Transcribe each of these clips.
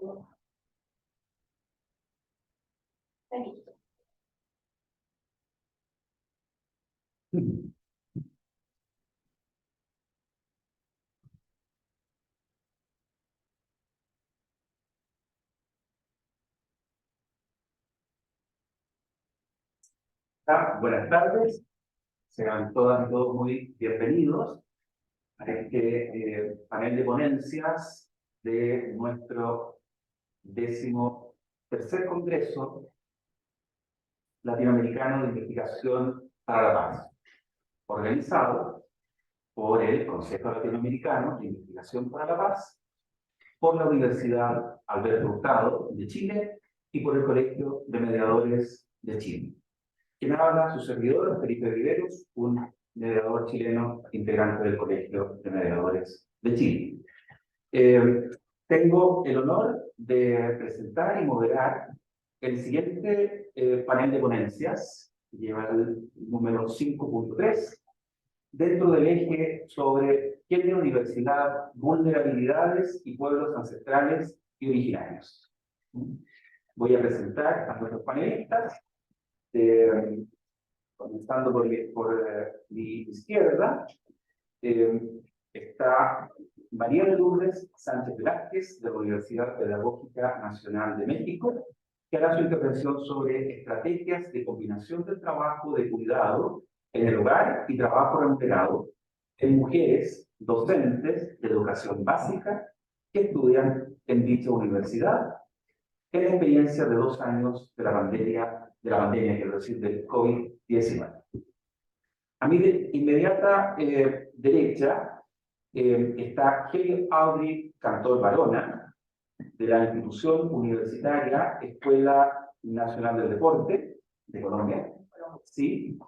Buenas tardes, sean todas y todos muy bienvenidos a este panel de ponencias de nuestro 13º Congreso Latinoamericano de Investigación para la Paz, organizado por el Consejo Latinoamericano de Investigación para la Paz, por la Universidad Alberto Hurtado de Chile y por el Colegio de Mediadores de Chile. Quien habla, su servidor, Felipe Riveros, un mediador chileno integrante del Colegio de Mediadores de Chile. Tengo el honor de presentar y moderar el siguiente panel de ponencias, que lleva el número 5.3, dentro del eje sobre género, universidad, vulnerabilidades y pueblos ancestrales y originarios. Voy a presentar a nuestros panelistas. Comenzando por mi izquierda, está María de Lourdes Sánchez Velázquez, de la Universidad Pedagógica Nacional de México, que hará su intervención sobre estrategias de combinación del trabajo de cuidado en el hogar y trabajo remunerado en mujeres docentes de educación básica que estudian en dicha universidad, en la experiencia de 2 años de la pandemia, quiero decir, del COVID-19. A mi inmediata derecha está Kelly Audrey Cantor Barona, de la institución universitaria Escuela Nacional del Deporte de Colombia, ¿sí?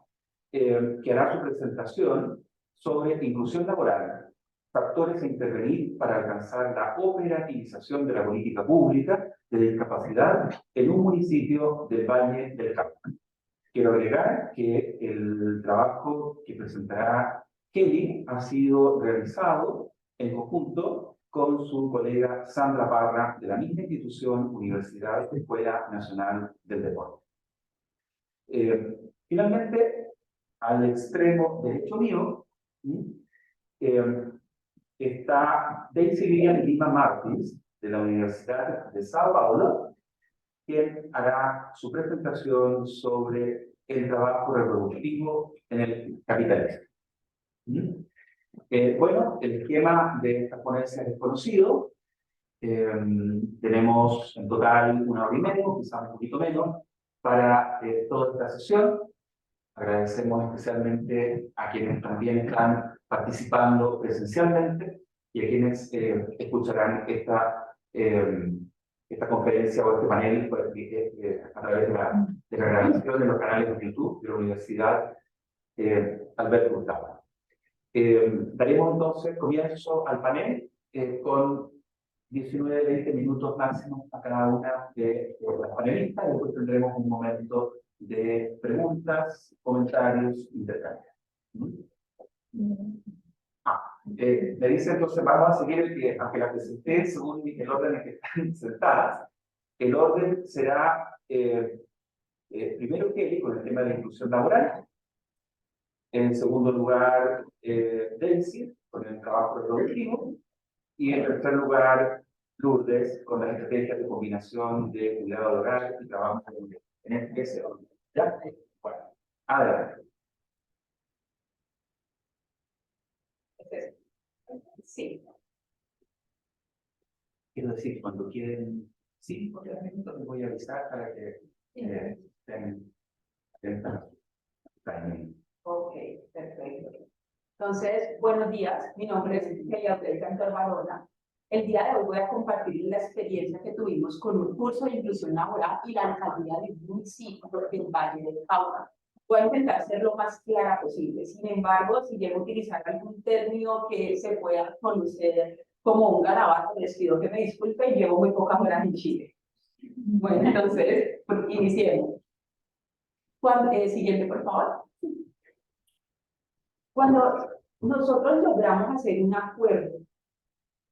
Que hará su presentación sobre inclusión laboral, factores a intervenir para alcanzar la operativización de la política pública de discapacidad en un municipio del Valle del Cauca. Quiero agregar que el trabajo que presentará Kelly ha sido realizado en conjunto con su colega Sandra Parra, de la misma institución, Universidad Escuela Nacional del Deporte. Finalmente, al extremo derecho mío, está Daisy Lilian Lima Martins, de la Universidad de Sao Paulo, quien hará su presentación sobre el trabajo reproductivo en el capitalismo. Bueno, el esquema de esta ponencia es conocido. Tenemos en total 1 hora y media, quizás un poquito menos, para toda esta sesión. Agradecemos especialmente a quienes también están participando presencialmente y a quienes escucharán esta conferencia o este panel a través de la grabación de los canales de YouTube de la Universidad Alberto Hurtado. Daremos entonces comienzo al panel con 19-20 minutos máximo a cada una de las panelistas, y después tendremos un momento de preguntas, comentarios, intercambios. Me dice entonces, vamos a seguir, aunque la presenté según el orden en que están sentadas, el orden será primero Kelly con el tema de la inclusión laboral, en segundo lugar Daisy con el trabajo reproductivo, y en tercer lugar Lourdes con las estrategias de combinación de cuidado hogar y trabajo reproductivo. En ese orden. ¿Ya? Bueno, adelante. Sí. Quiero decir, cuando quieren 5 o 10 minutos, les voy a avisar para que estén atentos. Ok, perfecto. Entonces, buenos días. Mi nombre es Elia Cantor Barona. El día de hoy voy a compartir la experiencia que tuvimos con un curso de inclusión laboral y la alcaldía de un municipio del Valle del Cauca. Voy a intentar ser lo más clara posible. Sin embargo, si llego a utilizar algún término que se pueda conocer como un garabato, les pido que me disculpen, llevo muy pocas horas en Chile. Bueno, entonces, iniciemos. Siguiente, por favor. Cuando nosotros logramos hacer un acuerdo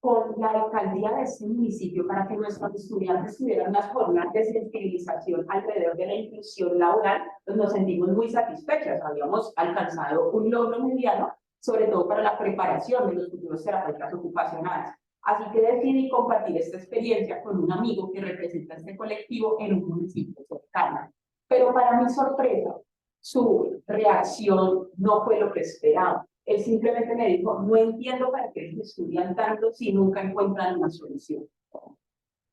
con la alcaldía de este municipio para que nuestros estudiantes tuvieran unas jornadas de sensibilización alrededor de la inclusión laboral, pues nos sentimos muy satisfechas. Habíamos alcanzado un logro mediano, sobre todo para la preparación de los futuros terapeutas ocupacionales. Así que decidí compartir esta experiencia con un amigo que representa este colectivo en un municipio cercano. Pero para mi sorpresa, su reacción no fue lo que esperaba. Él simplemente me dijo, no entiendo para qué estudian tanto si nunca encuentran una solución.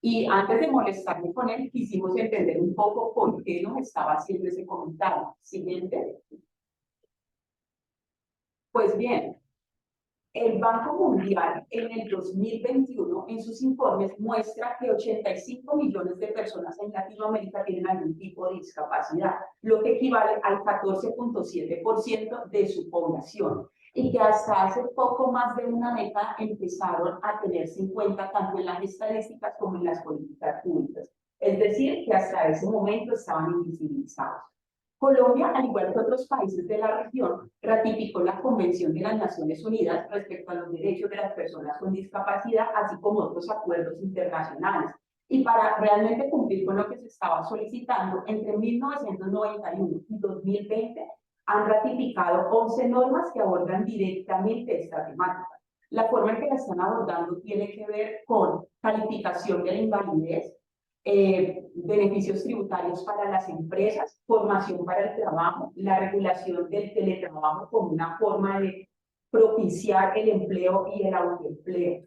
Y antes de molestarme con él, quisimos entender un poco por qué nos estaba haciendo ese comentario. Siguiente. Pues bien, el Banco Mundial en el 2021, en sus informes, muestra que 85 millones de personas en Latinoamérica tienen algún tipo de discapacidad, lo que equivale al 14.7% de su población, y que hasta hace poco más de una década empezaron a tenerse en cuenta tanto en las estadísticas como en las políticas públicas. Es decir, que hasta ese momento estaban invisibilizados. Colombia, al igual que otros países de la región, ratificó la Convención de las Naciones Unidas respecto a los derechos de las personas con discapacidad, así como otros acuerdos internacionales. Y para realmente cumplir con lo que se estaba solicitando, entre 1991 y 2020 han ratificado 11 normas que abordan directamente esta temática. La forma en que la están abordando tiene que ver con calificación de la invalidez, beneficios tributarios para las empresas, formación para el trabajo, la regulación del teletrabajo como una forma de propiciar el empleo y el autoempleo.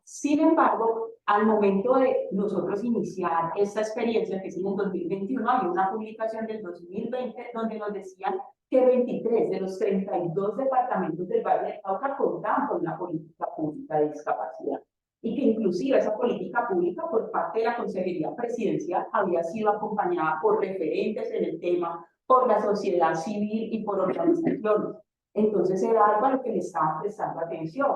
Sin embargo, al momento de nosotros iniciar esta experiencia, que es en el 2021, había una publicación del 2020 donde nos decían que 23 de los 32 departamentos del Valle del Cauca contaban con una política pública de discapacidad, y que inclusive esa política pública por parte de la Consejería Presidencial había sido acompañada por referentes en el tema, por la sociedad civil y por organizaciones. Entonces era algo a lo que le estaban prestando atención.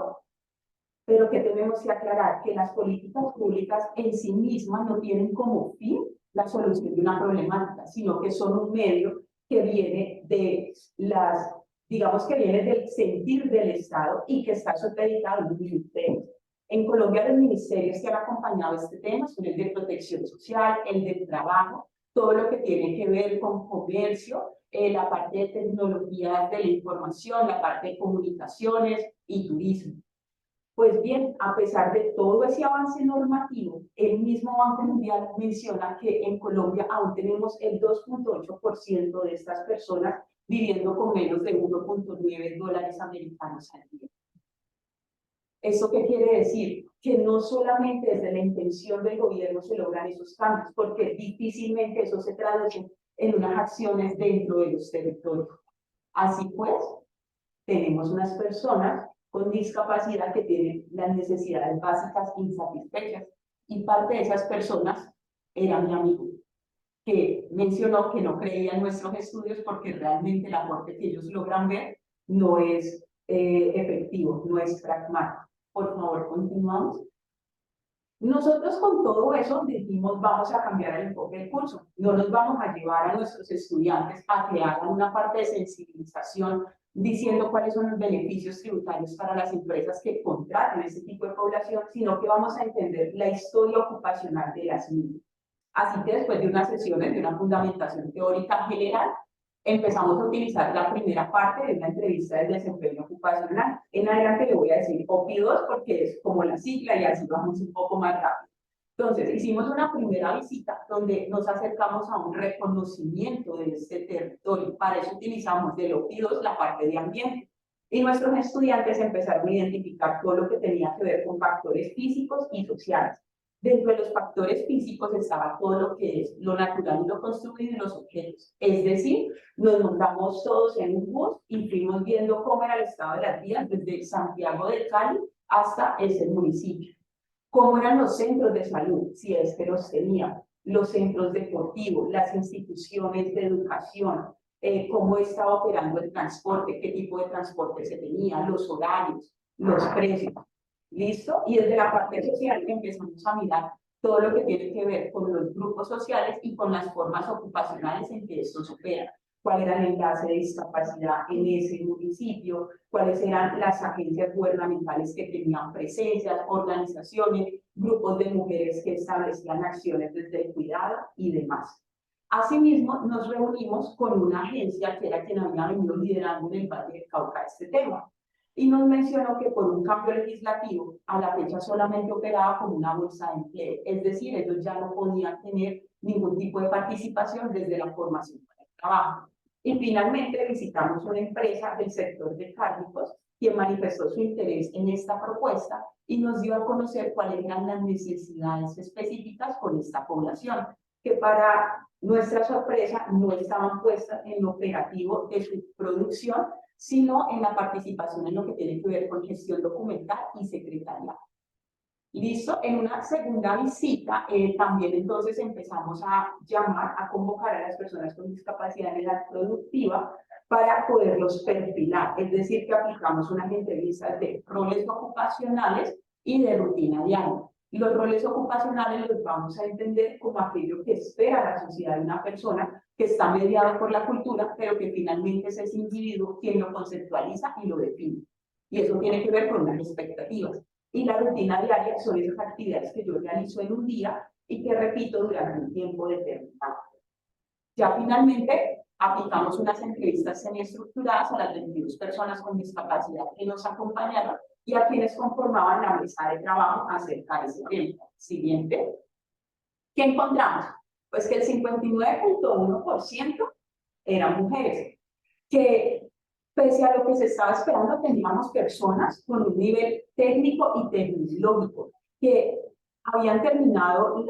Pero que tenemos que aclarar que las políticas públicas en sí mismas no tienen como fin la solución de una problemática, sino que son un medio que viene de las, digamos que viene del sentir del Estado y que está supeditado a un ministerio. En Colombia los ministerios que han acompañado este tema son el de protección social, el de trabajo, todo lo que tiene que ver con comercio, la parte de tecnología de la información, la parte de comunicaciones y turismo. Pues bien, a pesar de todo ese avance normativo, el mismo Banco Mundial menciona que en Colombia aún tenemos el 2.8% de estas personas viviendo con menos de 1.9 dólares americanos al día. ¿Eso qué quiere decir? Que no solamente desde la intención del gobierno se logran esos cambios, porque difícilmente eso se traduce en unas acciones dentro de los territorios. Así pues, tenemos unas personas con discapacidad que tienen las necesidades básicas insatisfechas, y parte de esas personas era mi amigo, que mencionó que no creía en nuestros estudios porque realmente el aporte que ellos logran ver no es efectivo, no es pragmático. Por favor, continuamos. Nosotros con todo eso dijimos, vamos a cambiar el enfoque del curso. No nos vamos a llevar a nuestros estudiantes a que hagan una parte de sensibilización diciendo cuáles son los beneficios tributarios para las empresas que contraten ese tipo de población, sino que vamos a entender la historia ocupacional de las mismas. Así que después de unas sesiones de una fundamentación teórica general, empezamos a utilizar la primera parte de una entrevista del desempeño ocupacional. En adelante le voy a decir OPI2 porque es como la sigla y así vamos un poco más rápido. Entonces, hicimos una primera visita donde nos acercamos a un reconocimiento de este territorio. Para eso utilizamos del OPI2 la parte de ambiente. Y nuestros estudiantes empezaron a identificar todo lo que tenía que ver con factores físicos y sociales. Dentro de los factores físicos estaba todo lo que es lo natural y lo construido y los objetos. Es decir, nos montamos todos en un bus y fuimos viendo cómo era el estado de las vías desde Santiago de Cali hasta ese municipio. Cómo eran los centros de salud, si es que los tenía, los centros deportivos, las instituciones de educación, cómo estaba operando el transporte, qué tipo de transporte se tenía, los horarios, los precios. ¿Listo? Y desde la parte social empezamos a mirar todo lo que tiene que ver con los grupos sociales y con las formas ocupacionales en que estos operan. cuál era el enlace de discapacidad en ese municipio, cuáles eran las agencias gubernamentales que tenían presencias, organizaciones, grupos de mujeres que establecían acciones desde el cuidado y demás. Asimismo, nos reunimos con una agencia que era quien había venido liderando en el Valle del Cauca este tema, y nos mencionó que por un cambio legislativo, a la fecha solamente operaba como una bolsa de empleo, es decir, ellos ya no podían tener ningún tipo de participación desde la formación para el trabajo. Y finalmente visitamos una empresa del sector de cárnicos quien manifestó su interés en esta propuesta y nos dio a conocer cuáles eran las necesidades específicas con esta población, que para nuestra sorpresa no estaban puestas en lo operativo de su producción, sino en la participación en lo que tiene que ver con gestión documental y secretariado. Listo, en una segunda visita también entonces empezamos a llamar, a convocar a las personas con discapacidad en edad productiva para poderlos perfilar, es decir, que aplicamos unas entrevistas de roles ocupacionales y de rutina diaria. Los roles ocupacionales los vamos a entender como aquello que espera la sociedad de una persona que está mediado por la cultura, pero que finalmente es ese individuo quien lo conceptualiza y lo define. Y eso tiene que ver con unas expectativas. Y la rutina diaria son esas actividades que yo realizo en un día y que repito durante un tiempo determinado. Ya finalmente aplicamos unas entrevistas semiestructuradas a las 22 personas con discapacidad que nos acompañaron y a quienes conformaban la mesa de trabajo acerca de ese tema. Siguiente. ¿Qué encontramos? Pues que el 59.1% eran mujeres, que pese a lo que se estaba esperando, teníamos personas con un nivel técnico y tecnológico, que habían terminado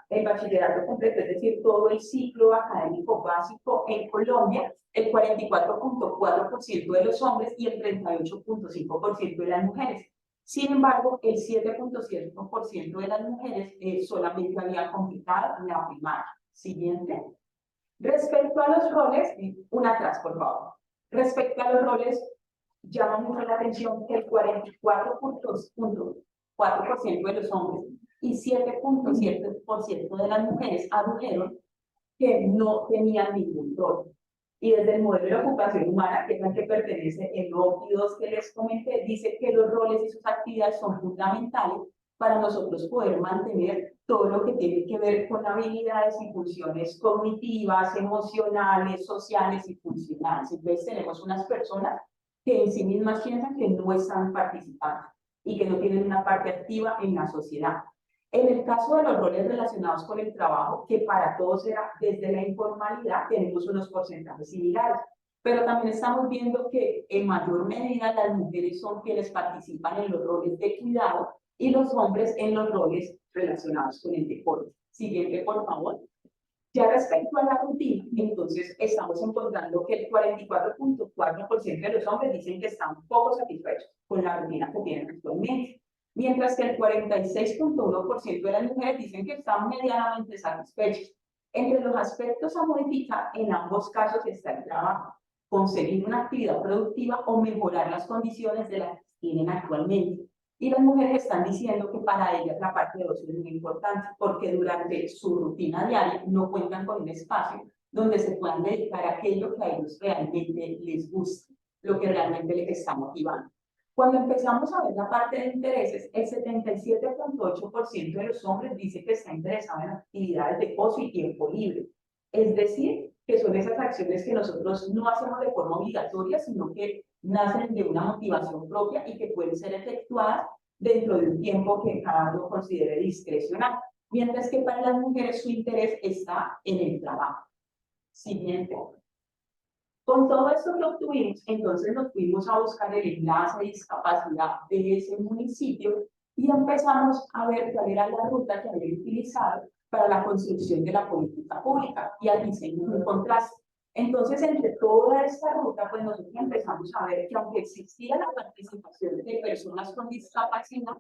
el bachillerato completo, es decir, todo el ciclo académico básico en Colombia, el 44.4% de los hombres y el 38.5% de las mujeres. Sin embargo, el 7.7% de las mujeres solamente habían completado la primaria. Siguiente. Respecto a los roles, una atrás, por favor. Respecto a los roles, llama mucho la atención que el 44.4% de los hombres y 7.7% de las mujeres adujeron que no tenían ningún rol. Y desde el modelo de ocupación humana, que es al que pertenece el OPI2 que les comenté, dice que los roles y sus actividades son fundamentales para nosotros poder mantener todo lo que tiene que ver con habilidades y funciones cognitivas, emocionales, sociales y funcionales. Entonces tenemos unas personas que en sí mismas piensan que no están participando y que no tienen una parte activa en la sociedad. En el caso de los roles relacionados con el trabajo, que para todos era desde la informalidad, tenemos unos porcentajes similares, pero también estamos viendo que en mayor medida las mujeres son quienes participan en los roles de cuidado y los hombres en los roles relacionados con el deporte. Siguiente, por favor. Ya respecto a la rutina, entonces estamos encontrando que el 44.4% de los hombres dicen que están poco satisfechos con la rutina que tienen actualmente, mientras que el 46.1% de las mujeres dicen que están medianamente satisfechos. Entre los aspectos a modificar, en ambos casos está el trabajo, conseguir una actividad productiva o mejorar las condiciones de las que tienen actualmente. Y las mujeres están diciendo que para ellas la parte de ocio es muy importante, porque durante su rutina diaria no cuentan con un espacio donde se puedan dedicar a aquello que a ellos realmente les gusta, lo que realmente les está motivando. Cuando empezamos a ver la parte de intereses, el 77.8% de los hombres dice que está interesado en actividades de ocio y tiempo libre. Es decir, que son esas acciones que nosotros no hacemos de forma obligatoria, sino que nacen de una motivación propia y que pueden ser efectuadas dentro de un tiempo que cada uno considere discrecional. Mientras que para las mujeres su interés está en el trabajo. Siguiente. Con todo esto que obtuvimos, entonces nos fuimos a buscar el enlace de discapacidad de ese municipio y empezamos a ver cuál era la ruta que habían utilizado para la construcción de la política pública y al diseño de un contraste. Entonces, entre toda esta ruta, pues nosotros empezamos a ver que aunque existía la participación de personas con discapacidad,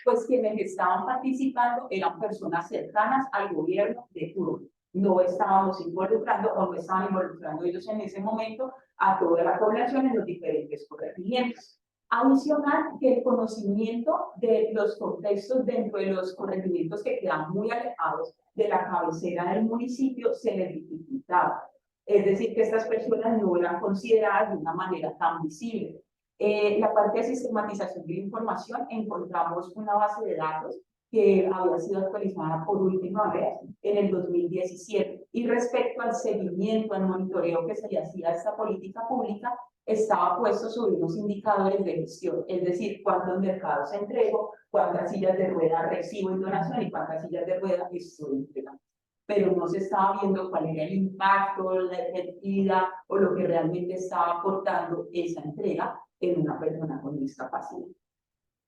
pues quienes estaban participando eran personas cercanas al gobierno de turno. No estábamos involucrando o no estaban involucrando ellos en ese momento a toda la población en los diferentes corregimientos. Adicional, que el conocimiento de los contextos dentro de los corregimientos que quedan muy alejados de la cabecera del municipio se les dificultaba. Es decir, que estas personas no eran consideradas de una manera tan visible. La parte de sistematización de la información, encontramos una base de datos que había sido actualizada por última vez en el 2017. Y respecto al seguimiento, al monitoreo que se le hacía a esta política pública, estaba puesto sobre unos indicadores de gestión, es decir, cuántos mercados entrego, cuántas sillas de rueda recibo en donación y cuántas sillas de rueda estoy entregando. Pero no se estaba viendo cuál era el impacto, la efectividad o lo que realmente estaba aportando esa entrega en una persona con discapacidad.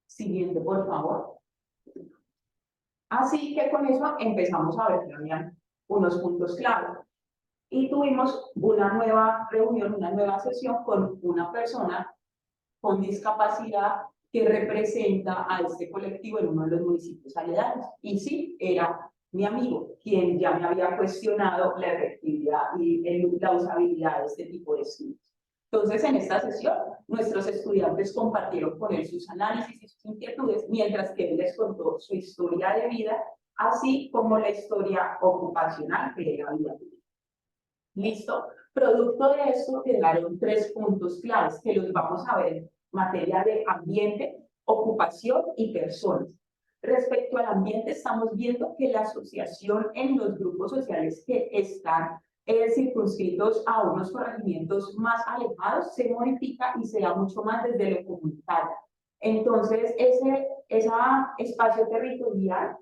Siguiente, por favor. Así que con eso empezamos a ver que habían unos puntos claros. Y tuvimos una nueva reunión, una nueva sesión con una persona con discapacidad que representa a este colectivo en uno de los municipios aledaños. Y sí, era mi amigo, quien ya me había cuestionado la efectividad y la usabilidad de este tipo de estudios. Entonces, en esta sesión, nuestros estudiantes compartieron con él sus análisis y sus inquietudes, mientras que él les contó su historia de vida, así como la historia ocupacional que él había vivido. ¿Listo? Producto de esto quedaron 3 puntos claves que los vamos a ver en materia de ambiente, ocupación y personas. Respecto al ambiente, estamos viendo que la asociación en los grupos sociales que están circunscritos a unos corregimientos más alejados se modifica y se da mucho más desde lo comunitario. Entonces, ese espacio territorial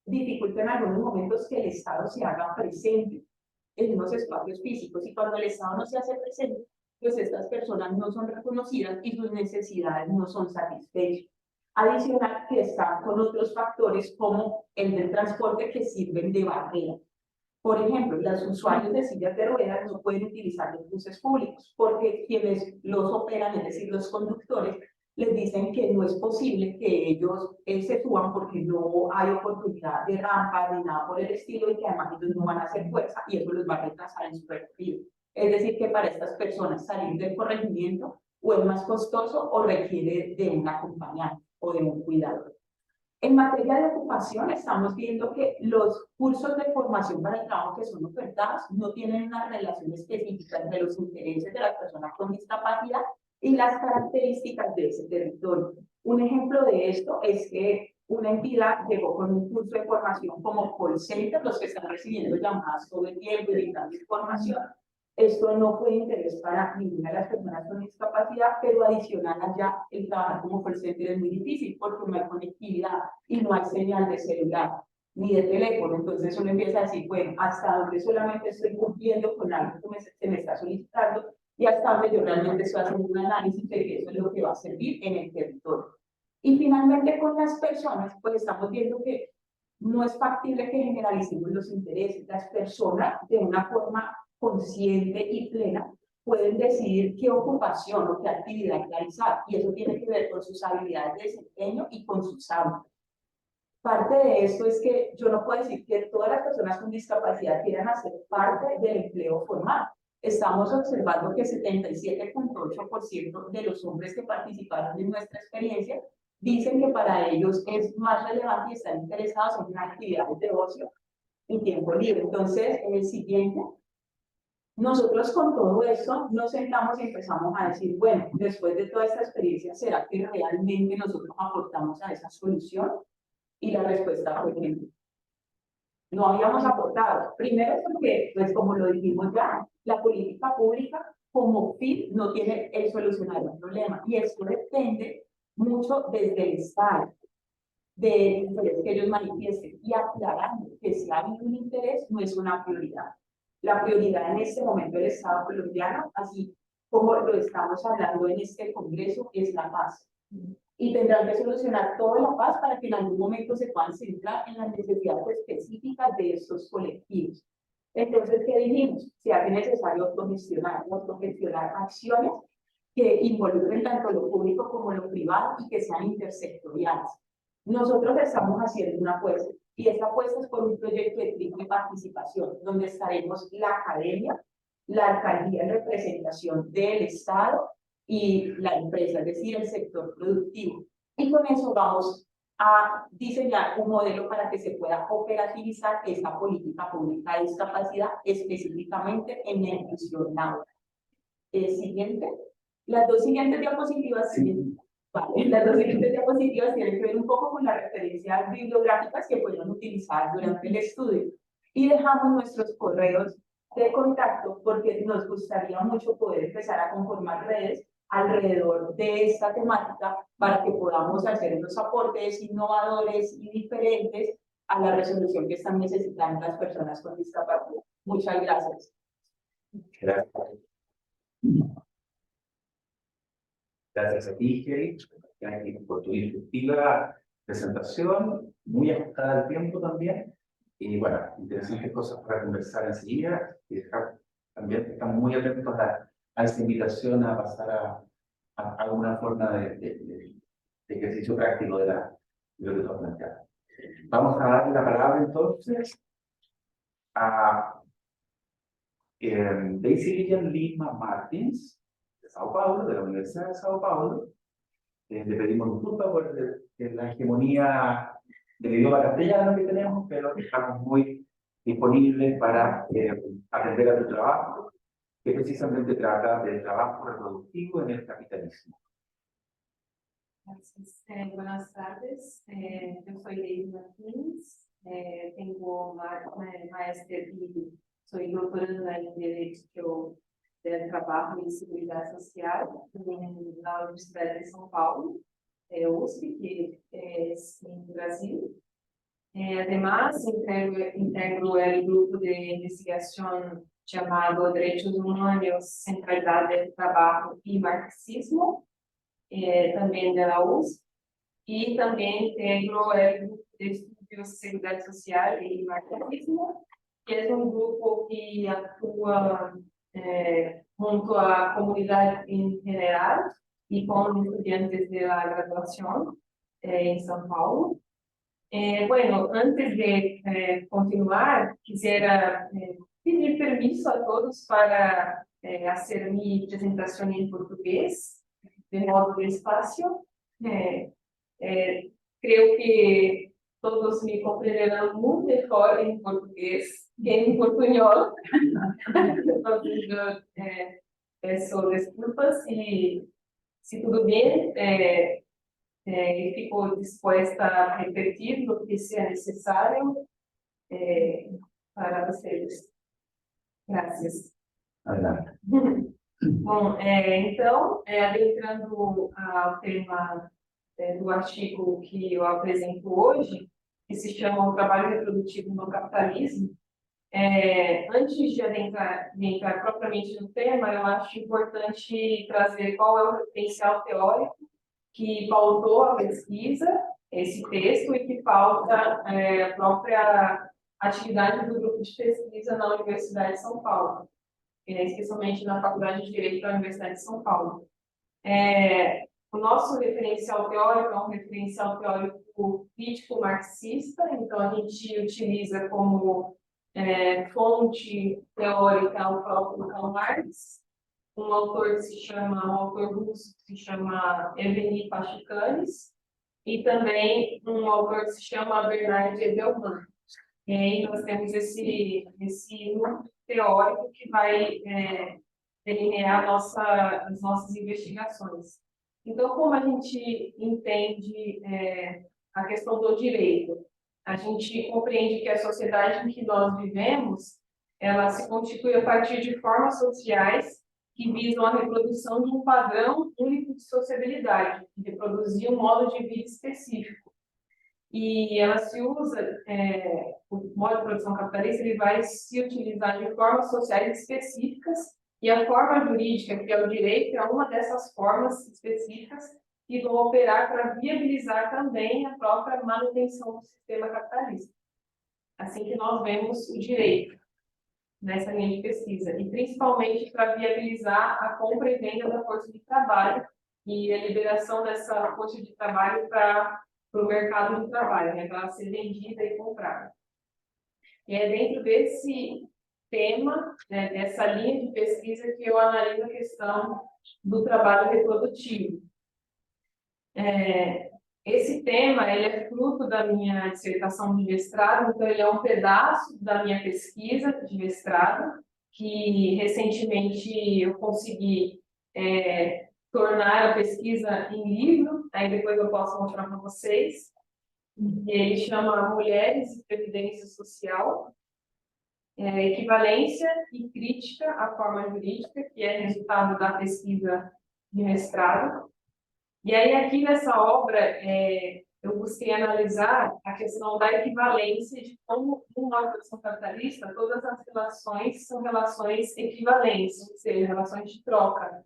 dificulta en algunos momentos que el Estado se haga presente en unos espacios físicos, y cuando el Estado no se hace presente, pues estas personas no son reconocidas y sus necesidades no son satisfechas. Adicional, que están con otros factores como el del transporte que sirven de barrera. Por ejemplo, los usuarios de sillas de ruedas no pueden utilizar los buses públicos porque quienes los operan, es decir, los conductores, les dicen que no es posible que ellos se suban porque no hay oportunidad de rampa ni nada por el estilo, y que además ellos no van a hacer fuerza y eso los va a retrasar en su recorrido. Es decir, que para estas personas salir del corregimiento o es más costoso o requiere de un acompañante o de un cuidador. En materia de ocupación, estamos viendo que los cursos de formación para el trabajo que son ofertados no tienen una relación específica entre los intereses de las personas con discapacidad y las características de ese territorio. Un ejemplo de esto es que una entidad llegó con un curso de formación como call center, los que están recibiendo llamadas todo el tiempo y brindando información. Esto no fue de interés para ninguna de las personas con discapacidad, pero adicional allá el trabajar como call center es muy difícil porque no hay conectividad y no hay señal de celular ni de teléfono. Entonces uno empieza a decir, bueno, hasta donde solamente estoy cumpliendo con algo que se me está solicitando y hasta donde yo realmente estoy haciendo un análisis de que eso es lo que va a servir en el territorio. Y finalmente con las personas, pues estamos viendo que no es factible que generalicemos los intereses. Las personas, de una forma consciente y plena, pueden decidir qué ocupación o qué actividad realizar, y eso tiene que ver con sus habilidades de desempeño y con sus hábitos. Parte de esto es que yo no puedo decir que todas las personas con discapacidad quieran hacer parte del empleo formal. Estamos observando que 77.8% de los hombres que participaron en nuestra experiencia dicen que para ellos es más relevante y están interesados en actividades de ocio y tiempo libre. Entonces, en el siguiente, nosotros con todo esto nos sentamos y empezamos a decir, bueno, después de toda esta experiencia, ¿será que realmente nosotros aportamos a esa solución? Y la respuesta fue que no habíamos aportado. Primero porque, pues como lo dijimos ya, la política pública como fin no tiene el solucionar el problema, y esto depende mucho desde el Estado, del interés que ellos manifiesten, y aclarando que si ha habido un interés no es una prioridad. La prioridad en este momento del Estado colombiano, así como lo estamos hablando en este Congreso, es la paz. Y tendrán que solucionar toda la paz para que en algún momento se puedan centrar en las necesidades específicas de estos colectivos. Entonces, ¿qué dijimos? Se hace necesario autogestionar acciones que involucren tanto lo público como lo privado y que sean intersectoriales. Nosotros estamos haciendo una apuesta, y esta apuesta es por un proyecto de triple participación, donde estaremos la academia, la alcaldía en representación del Estado y la empresa, es decir, el sector productivo. Y con eso vamos a diseñar un modelo para que se pueda operativizar esta política pública de discapacidad específicamente en la inclusión laboral. Siguiente. Las dos siguientes diapositivas, Sí. vale, las dos siguientes diapositivas tienen que ver un poco con las referencias bibliográficas que pueden utilizar durante el estudio. Y dejamos nuestros correos de contacto porque nos gustaría mucho poder empezar a conformar redes alrededor de esta temática para que podamos hacer unos aportes innovadores y diferentes a la resolución que están necesitando las personas con discapacidad. Muchas gracias. Gracias. Gracias a ti, Kelly, por tu instructiva presentación, muy ajustada al tiempo también. Y bueno, interesantes cosas para conversar enseguida. Y también estamos muy atentos a esta invitación a pasar a alguna forma de ejercicio práctico de lo que tú has planteado. Vamos a darle la palabra entonces a Daisy Lilian Lima Martins, de Sao Paulo, de la Universidad de Sao Paulo. Le pedimos disculpas por la hegemonía del idioma castellano que tenemos, pero estamos muy disponibles para atender a tu trabajo, que precisamente trata del trabajo reproductivo en el capitalismo. Gracias. Buenas tardes. Yo soy Daisy Martins. Tengo maestría y soy doctoranda en Derecho del Trabajo y Seguridad Social en la Universidad de São Paulo, USP, que es en Brasil. Además, integro el grupo de investigación llamado Derechos Humanos, Centralidad del Trabajo y Marxismo, también de la USP, y también integro el grupo de estudios Seguridad Social y Marxismo, que es un grupo que actúa junto a la comunidad en general y con estudiantes de la graduación en São Paulo. Bueno, antes de continuar, quisiera pedir permiso a todos para hacer mi presentación en portugués, de modo despacio. Creo que todos me comprenderán muy mejor en portugués que en portuñol. Entonces, yo peço desculpas si todo bien. Fico dispuesta a repetir lo que sea necesario para vocês. Gracias. Adelante. Bom, então, adentrando ao tema do artigo que eu apresento hoje, que se chama O Trabalho Reprodutivo no Capitalismo, antes de entrar propriamente no tema, eu acho importante trazer qual é o referencial teórico que pautou a pesquisa, esse texto, e que pauta a própria atividade do grupo de pesquisa na Universidade de São Paulo, especialmente na Faculdade de Direito da Universidade de São Paulo. O nosso referencial teórico é um referencial teórico crítico marxista, então a gente utiliza como fonte teórica o próprio Karl Marx, um autor russo que se chama Evgeny Pashikanis, e também um autor que se chama Bernard Edelman. E aí nós temos esse núcleo teórico que vai delinear as nossas investigações. Então, como a gente entende a questão do direito? A gente compreende que a sociedade em que nós vivemos, ela se constitui a partir de formas sociais que visam a reprodução de um padrão único de sociabilidade, de reproduzir um modo de vida específico. E ela se usa, o modo de produção capitalista, ele vai se utilizar de formas sociais específicas, e a forma jurídica, que é o direito, é uma dessas formas específicas que vão operar para viabilizar também a própria manutenção do sistema capitalista. Assim que nós vemos o direito nessa linha de pesquisa, e principalmente para viabilizar a compra e venda da força de trabalho e a liberação dessa força de trabalho para o mercado de trabalho, né, para ser vendida e comprada. E é dentro desse tema, né, dessa linha de pesquisa, que eu analiso a questão do trabalho reprodutivo. esse tema, ele é fruto da minha dissertação de mestrado, então ele é um pedaço da minha pesquisa de mestrado, que recentemente eu consegui tornar a pesquisa em livro, aí depois eu posso mostrar para vocês. Ele chama Mulheres e Previdência Social, Equivalência e Crítica à Forma Jurídica, que é resultado da pesquisa de mestrado. E aí, aqui nessa obra, eu busquei analisar a questão da equivalência de como, numa organização capitalista, todas as relações são relações equivalentes, ou seja, relações de troca.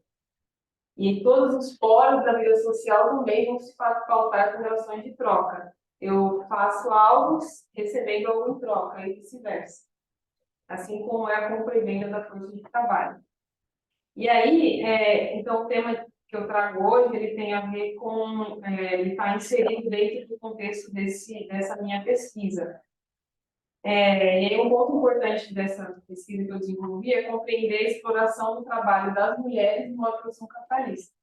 E todos os poros da vida social também vão se pautar por relações de troca. Eu faço algo recebendo algo em troca, e vice-versa. Assim como é a compra e venda da força de trabalho. E aí, então, o tema que eu trago hoje, ele tem a ver com, ele está inserido dentro do contexto dessa minha pesquisa. E aí, um ponto importante dessa pesquisa que eu desenvolvi é compreender a exploração do trabalho das mulheres numa produção capitalista.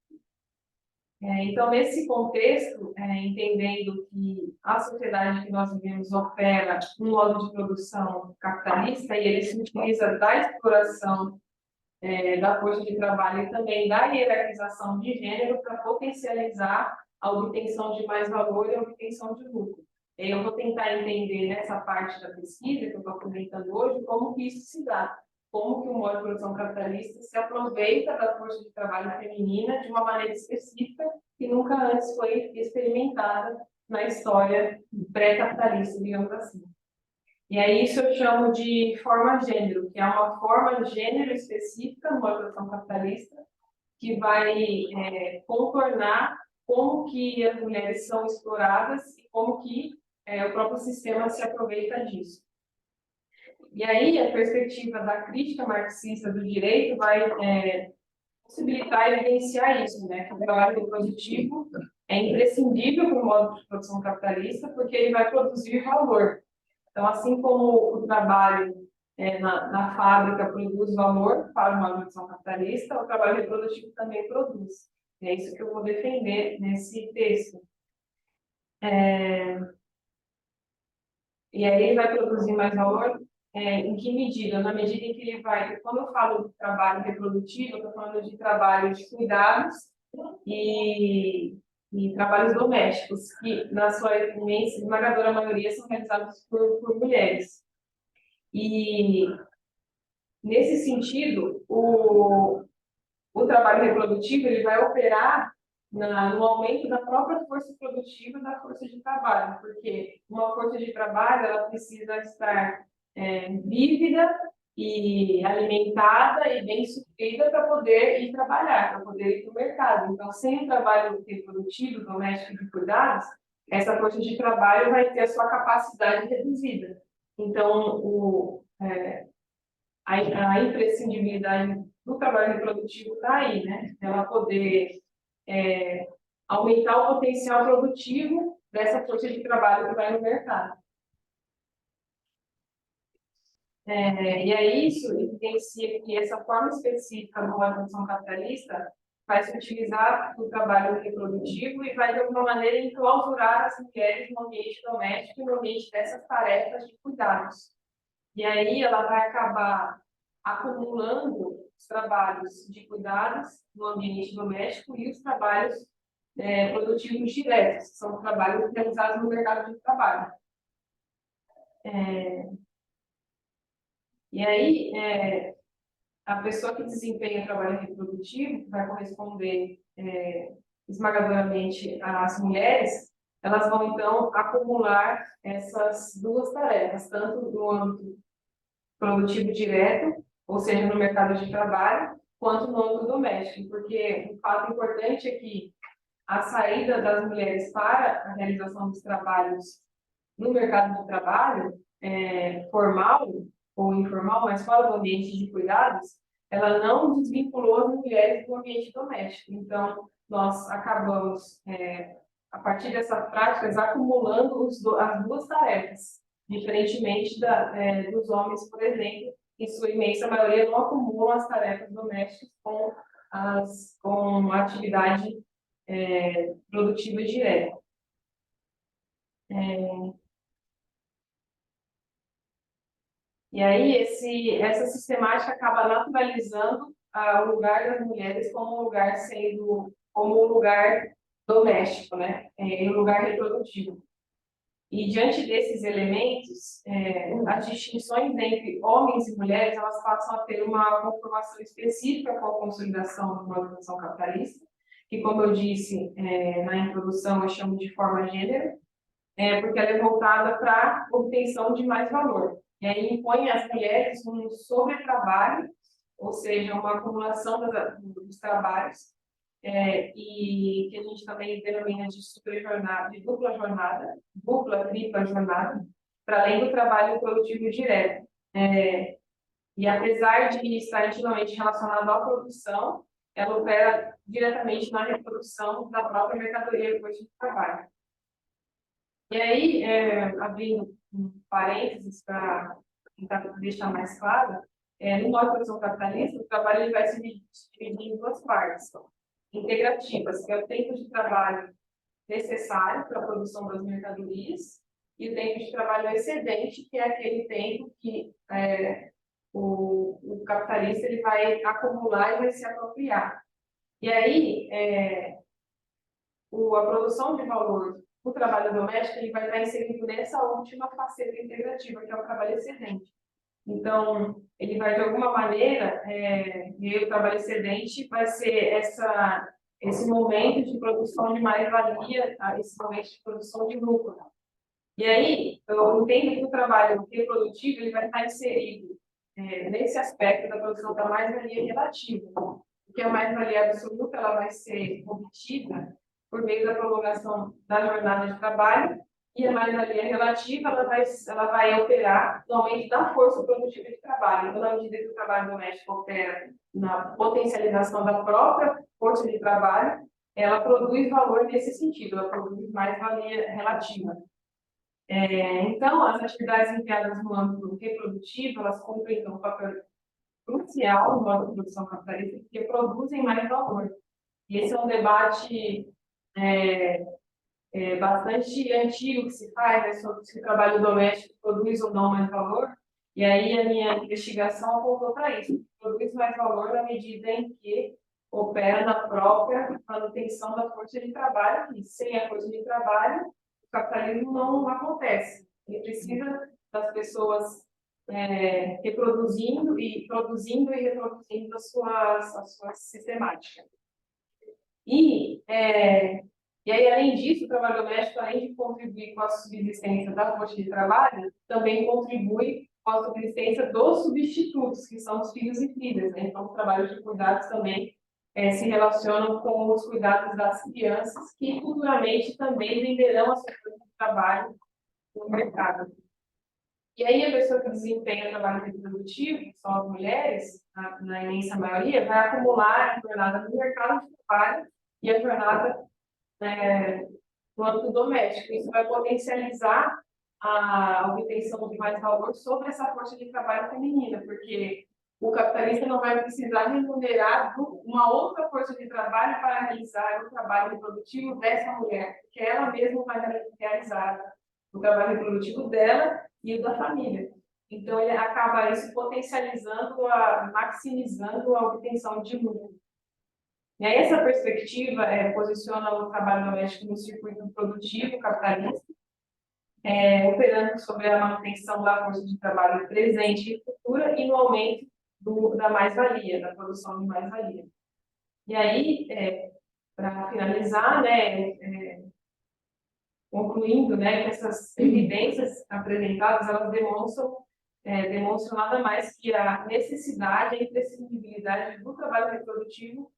Então, nesse contexto, entendendo que a sociedade que nós vivemos opera um modo de produção capitalista e ele se utiliza da exploração da força de trabalho e também da hierarquização de gênero para potencializar a obtenção de mais valor e a obtenção de lucro. Eu vou tentar entender nessa parte da pesquisa que eu estou comentando hoje como que isso se dá, como que o modo de produção capitalista se aproveita da força de trabalho feminina de uma maneira específica que nunca antes foi experimentada na história pré-capitalista, digamos assim. E aí isso eu chamo de forma-gênero, que é uma forma de gênero específica numa produção capitalista que vai contornar como que as mulheres são exploradas e como que o próprio sistema se aproveita disso. E aí a perspectiva da crítica marxista do direito vai possibilitar evidenciar isso, né? Que o trabalho reprodutivo é imprescindível para o modo de produção capitalista porque ele vai produzir valor. Então, assim como o trabalho na fábrica produz valor para uma produção capitalista, o trabalho reprodutivo também produz. É isso que eu vou defender nesse texto. E aí ele vai produzir mais valor em que medida? Na medida em que ele vai... Quando eu falo de trabalho reprodutivo, eu estou falando de trabalho de cuidados e trabalhos domésticos, que na sua imensa, esmagadora maioria são realizados por mulheres. E, nesse sentido, o trabalho reprodutivo ele vai operar no aumento da própria força produtiva da força de trabalho, porque uma força de trabalho ela precisa estar vívida e alimentada e bem suprida para poder ir trabalhar, para poder ir para o mercado. Então, sem o trabalho reprodutivo, doméstico e de cuidados, essa força de trabalho vai ter a sua capacidade reduzida. Então, a imprescindibilidade do trabalho reprodutivo está aí, né? Ela poder aumentar o potencial produtivo dessa força de trabalho que vai no mercado. E aí isso evidencia que essa forma específica da organização capitalista vai se utilizar do trabalho reprodutivo e vai, de alguma maneira, enclausurar as mulheres no ambiente doméstico e no ambiente dessas tarefas de cuidados. E aí ela vai acabar acumulando os trabalhos de cuidados no ambiente doméstico e os trabalhos produtivos diretos, que são trabalhos realizados no mercado de trabalho. E aí, a pessoa que desempenha trabalho reprodutivo, que vai corresponder esmagadoramente às mulheres, elas vão, então, acumular essas duas tarefas, tanto no âmbito produtivo direto, ou seja, no mercado de trabalho, quanto no âmbito doméstico, porque um fato importante é que a saída das mulheres para a realização dos trabalhos no mercado de trabalho, formal ou informal, mas fora do ambiente de cuidados, ela não desvinculou as mulheres do ambiente doméstico. Então, nós acabamos, a partir dessas práticas, acumulando as duas tarefas, diferentemente dos homens, por exemplo, em sua imensa maioria não acumulam as tarefas domésticas com a atividade produtiva direta. E aí, essa sistemática acaba naturalizando o lugar das mulheres como um lugar como um lugar doméstico, né? Um lugar reprodutivo. E diante desses elementos, as distinções entre homens e mulheres, elas passam a ter uma conformação específica com a consolidação de uma organização capitalista, que, como eu disse na introdução, eu chamo de forma gênero, porque ela é voltada para a obtenção de mais valor. E aí impõe às mulheres um sobretrabalho, ou seja, uma acumulação dos trabalhos, e que a gente também denomina de superjornada, de dupla jornada, dupla, tripla jornada, para além do trabalho produtivo direto. E apesar de estar intimamente relacionado à produção, ela opera diretamente na reprodução da própria mercadoria depois de trabalho. E aí, abrindo um parênteses para tentar deixar mais claro, no modo de produção capitalista, o trabalho ele vai se dividir em duas partes integrativas, que é o tempo de trabalho necessário para a produção das mercadorias, e o tempo de trabalho excedente, que é aquele tempo que o capitalista ele vai acumular e vai se apropriar. E aí, a produção de valor do trabalho doméstico ele vai estar inserido nessa última faceta integrativa, que é o trabalho excedente. Então, ele vai, de alguma maneira, o trabalho excedente vai ser esse momento de produção de mais-valia, esse momento de produção de lucro. E aí, eu entendo que o trabalho reprodutivo ele vai estar inserido nesse aspecto da produção da mais-valia relativa, porque a mais-valia absoluta ela vai ser obtida por meio da prolongação da jornada de trabalho, e a mais-valia relativa ela vai operar no aumento da força produtiva de trabalho. Então, na medida que o trabalho doméstico opera na potencialização da própria força de trabalho, ela produz valor nesse sentido, ela produz mais-valia relativa. Então, as atividades empregadas no âmbito reprodutivo, elas cumprem um papel crucial no modo de produção capitalista, porque produzem mais valor. E esse é um debate bastante antigo que se faz, né, sobre se o trabalho doméstico produz ou não mais valor. E aí a minha investigação apontou para isso. Produz mais valor na medida em que opera na própria manutenção da força de trabalho, e sem a força de trabalho, o capitalismo não acontece. Ele precisa das pessoas reproduzindo e produzindo e reproduzindo as suas sistemáticas. E aí, além disso, o trabalho doméstico, além de contribuir com a subsistência da força de trabalho, também contribui com a subsistência dos substitutos, que são os filhos e filhas, né? Então, o trabalho de cuidados também se relacionam com os cuidados das crianças, que futuramente também venderão a sua força de trabalho no mercado. E aí, a pessoa que desempenha o trabalho reprodutivo, que são as mulheres, na imensa maioria, vai acumular a jornada no mercado de trabalho e a jornada no âmbito doméstico. Isso vai potencializar a obtenção de mais valor sobre essa força de trabalho feminina, porque o capitalista não vai precisar remunerar uma outra força de trabalho para realizar o trabalho reprodutivo dessa mulher, porque ela mesma vai realizar o trabalho reprodutivo dela e o da família. Então, ele acaba isso potencializando, maximizando a obtenção de lucro. E aí, essa perspectiva posiciona o trabalho doméstico no circuito produtivo capitalista, operando sobre a manutenção da força de trabalho presente e futura e no aumento da mais-valia, da produção de mais-valia. E aí, para finalizar, concluindo que essas evidências apresentadas, elas demonstram nada mais que a necessidade, a imprescindibilidade do trabalho reprodutivo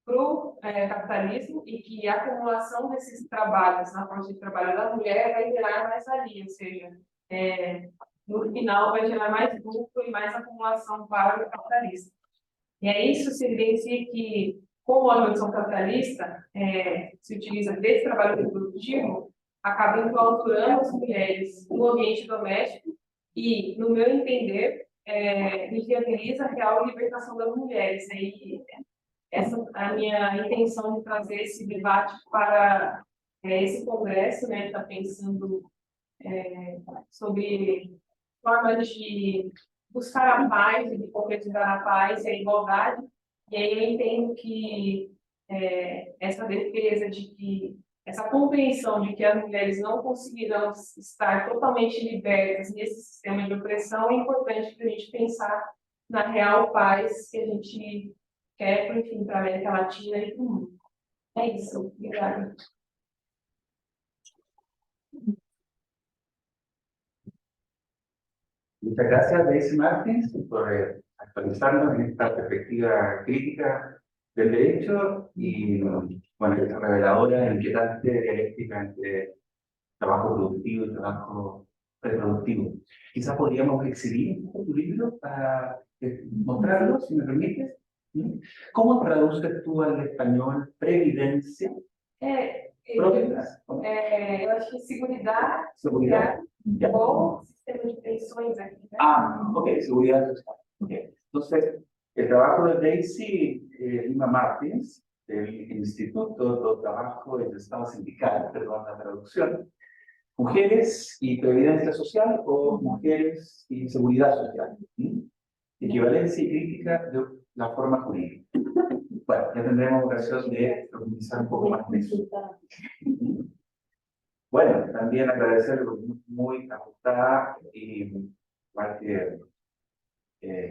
para o capitalismo, e que a acumulação desses trabalhos na força de trabalho da mulher vai gerar mais valia, ou seja, no final vai gerar mais lucro e mais acumulação para o capitalista. E é isso se evidencia que, como a produção capitalista se utiliza desse trabalho reprodutivo, acaba enclausurando as mulheres no ambiente doméstico e, no meu entender, inviabiliza a real libertação das mulheres. E essa é a minha intenção de trazer esse debate para esse congresso, está pensando sobre formas de buscar a paz, de concretizar a paz e a igualdade. E aí eu entendo que essa defesa de que, essa compreensão de que as mulheres não conseguirão estar totalmente libertas nesse sistema de opressão é importante para a gente pensar na real paz que a gente quer, enfim, para a América Latina e para o mundo. É isso. Obrigada. Muchas gracias, Daisy Martins, por actualizarnos en esta perspectiva crítica del derecho y, bueno, esta reveladora, inquietante dialéctica entre trabajo productivo y trabajo reproductivo. Quizás podríamos exhibir un poco tu libro para mostrarlo, si me permites. ¿Cómo traduces tú al español previdencia? Propiedad. Eu acho que seguridad, Seguridad. Ya. o sistema de pensões aqui, né? Ah, ok, seguridad social. Okay. Entonces, el trabajo de Daisy Lima Martins, del Instituto de Trabajo del Estado Sindical, perdón la traducción, Mujeres y Previdencia Social o Mujeres y Seguridad Social. Equivalencia y crítica de la forma jurídica. Bueno, ya tendremos ocasión de profundizar un poco más en eso. Bueno, también agradecer muy ajustada y igual que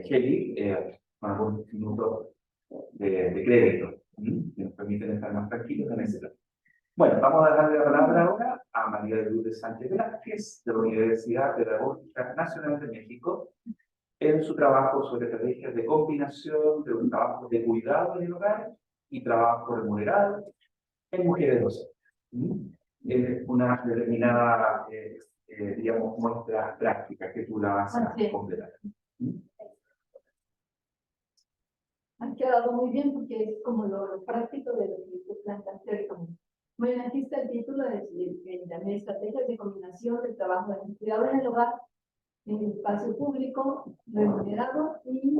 Kelly, con algunos minutos de crédito, que nos permiten estar más tranquilos en ese tema. Bueno, vamos a darle la palabra ahora a María de Lourdes Sánchez Velázquez, de la Universidad Pedagógica Nacional de México, en su trabajo sobre estrategias de combinación de un trabajo de cuidado en el hogar y trabajo remunerado en mujeres docentes. Una determinada, digamos, muestra práctica que tú la vas a completar. Ha quedado muy bien porque es como lo práctico de lo que tú planteaste. Bueno, aquí está el título de estrategias de combinación del trabajo de cuidado en el hogar, en el espacio público, remunerado y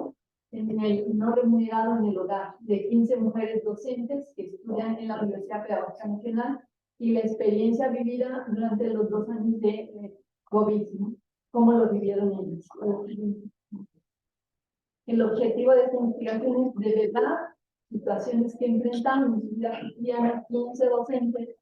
en el no remunerado en el hogar, de 15 mujeres docentes que estudian en la Universidad Pedagógica Nacional y la experiencia vivida durante los 2 años de COVID, ¿no? ¿Cómo lo vivieron ellos? El objetivo de esta investigación es de verdad situaciones que enfrentamos en su vida cotidiana 15 docentes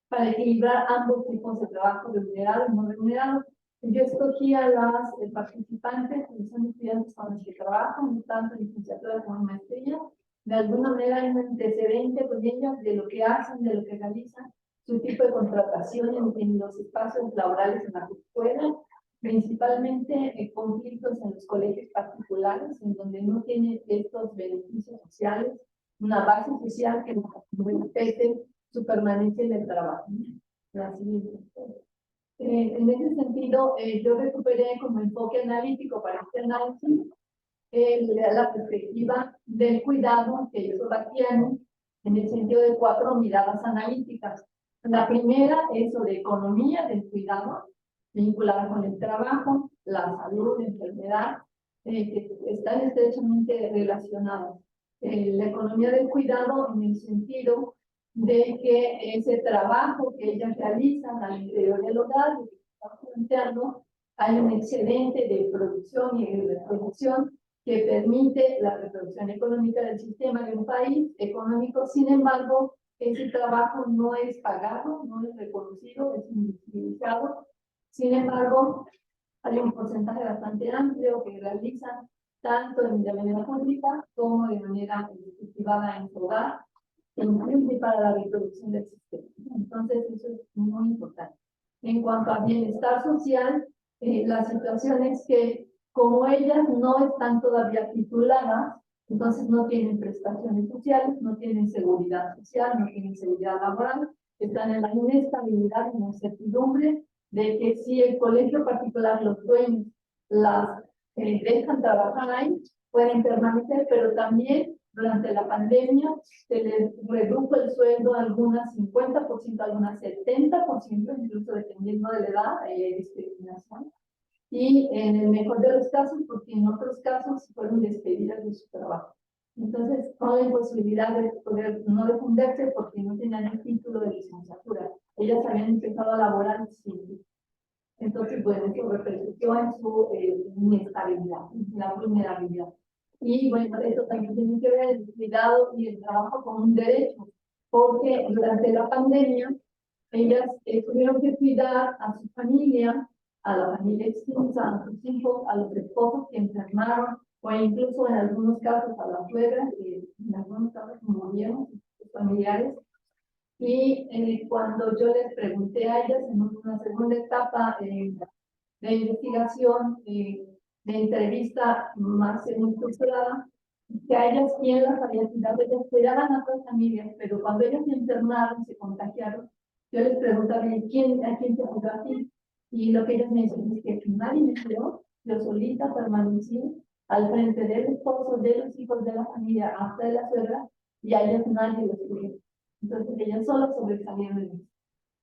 para equilibrar ambos tipos de trabajo, remunerado y no remunerado. Yo escogí a las participantes, que son estudiantes con los que trabajo, tanto en licenciatura como en maestría. De alguna manera hay un antecedente con ellas de lo que hacen, de lo que realizan, su tipo de contratación en los espacios laborales en las escuelas, principalmente conflictos en los colegios particulares, en donde no tienen estos beneficios sociales, una base social que respete su permanencia en el trabajo. En ese sentido, yo recuperé como enfoque analítico para este análisis la perspectiva del cuidado que hizo Bastiani en el sentido de 4 miradas analíticas. La primera es sobre economía del cuidado, vinculada con el trabajo, la salud, la enfermedad, que están estrechamente relacionados. La economía del cuidado en el sentido de que ese trabajo que ellas realizan al interior del hogar, que están planteando, hay un excedente de producción y de reproducción que permite la reproducción económica del sistema de un país económico. Sin embargo, ese trabajo no es pagado, no es reconocido, es invisibilizado. Sin embargo, hay un porcentaje bastante amplio que realizan tanto de manera pública como de manera privada en su hogar, incluye para la reproducción del sistema. Entonces, eso es muy importante. En cuanto a bienestar social, la situación es que como ellas no están todavía tituladas, entonces no tienen prestaciones sociales, no tienen seguridad social, no tienen seguridad laboral, están en la inestabilidad, en la incertidumbre de que si el colegio particular, los dueños, las dejan trabajar ahí, pueden permanecer, pero también durante la pandemia se les redujo el sueldo a algunas 50%, algunas 70%, incluso dependiendo de la edad, hay discriminación. Y en el mejor de los casos, porque en otros casos fueron despedidas de su trabajo. Entonces, no hay posibilidad de poder no defenderse porque no tenían el título de licenciatura. Ellas habían empezado a laborar sin. Entonces, bueno, eso repercutió en su inestabilidad, en la vulnerabilidad. Y bueno, eso también tiene que ver el cuidado y el trabajo como un derecho, porque durante la pandemia ellas tuvieron que cuidar a su familia, a la familia extensa, a sus hijos, a los esposos que enfermaron, o incluso en algunos casos a las suegras, que en algunos casos murieron sus familiares. Y cuando yo les pregunté a ellas en una segunda etapa de investigación, de entrevista más estructurada, que a ellas quién las había cuidado, ellas cuidaban a otras familias, pero cuando ellas se enfermaron, se contagiaron, yo les preguntaba, ¿a quién te cuidó a ti? Y lo que ellas me dicen es que nadie me cuidó, yo solita permanecí al frente del esposo, de los hijos, de la familia, hasta de la suegra, y a ellas nadie los cuidó. Entonces ellas solas sobresalieron en eso.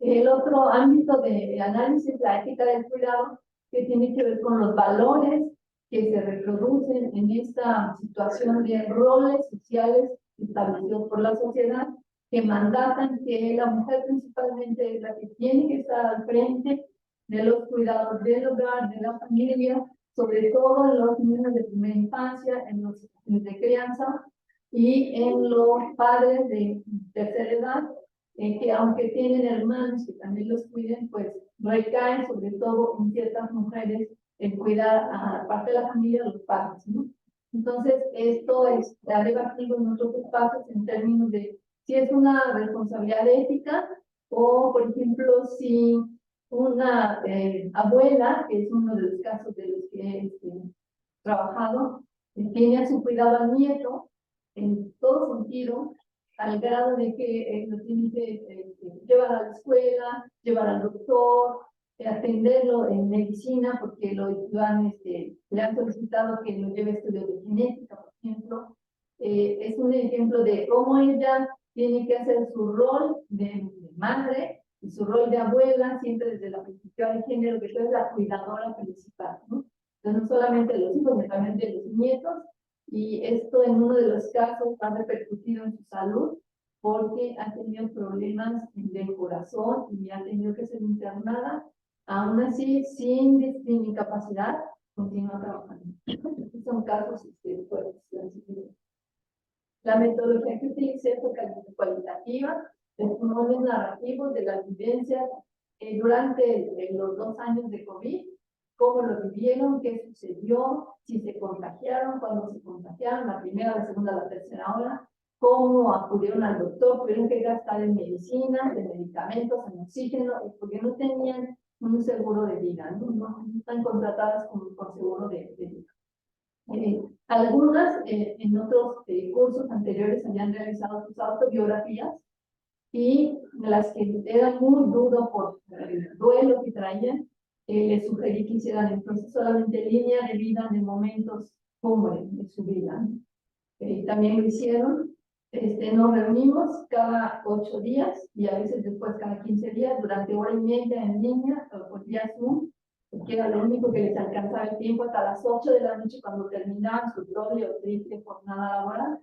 El otro ámbito de análisis es la ética del cuidado, que tiene que ver con los valores que se reproducen en esta situación de roles sociales establecidos por la sociedad, que mandatan que la mujer principalmente es la que tiene que estar al frente de los cuidados del hogar, de la familia, sobre todo en los niños de primera infancia, en los de crianza y en los padres de tercera edad, que aunque tienen hermanos que también los cuiden, pues recaen sobre todo en ciertas mujeres en cuidar a parte de la familia, los padres, ¿no? Entonces, esto ha debatido en otros espacios en términos de si es una responsabilidad ética o, por ejemplo, si una abuela, que es uno de los casos de los que he trabajado, tiene a su cuidado al nieto en todo sentido, al grado de que lo tienen que llevar a la escuela, llevar al doctor, atenderlo en medicina, porque le han solicitado que lo lleve a estudios de genética, por ejemplo. Es un ejemplo de cómo ella tiene que hacer su rol de madre y su rol de abuela, siempre desde la perspectiva de género, que es la cuidadora principal, ¿no? Entonces, no solamente de los hijos, sino también de los nietos, y esto en uno de los casos ha repercutido en su salud, porque ha tenido problemas del corazón y ha tenido que ser internada. Aún así, sin incapacidad, continúa trabajando. Estos son casos fuertes. La metodología que utilicé fue cualitativa, testimonios narrativos de las vivencias durante los 2 años de COVID, cómo lo vivieron, qué sucedió, si se contagiaron, cuándo se contagiaron, la primera, la segunda, la tercera ola, cómo acudieron al doctor, tuvieron que gastar en medicinas, en medicamentos, en oxígeno, porque no tenían un seguro de vida, no están contratadas con seguro de vida. Algunas en otros cursos anteriores habían realizado sus autobiografías, y las que eran muy duras por el duelo que traían, les sugerí que hicieran entonces solamente línea de vida de momentos cumbre de su vida. También lo hicieron. Nos reunimos cada 8 días y a veces después cada 15 días durante 1h30 en línea o por día Zoom, porque era lo único que les alcanzaba el tiempo hasta las 8 de la noche cuando terminaban su doble o triple jornada laboral.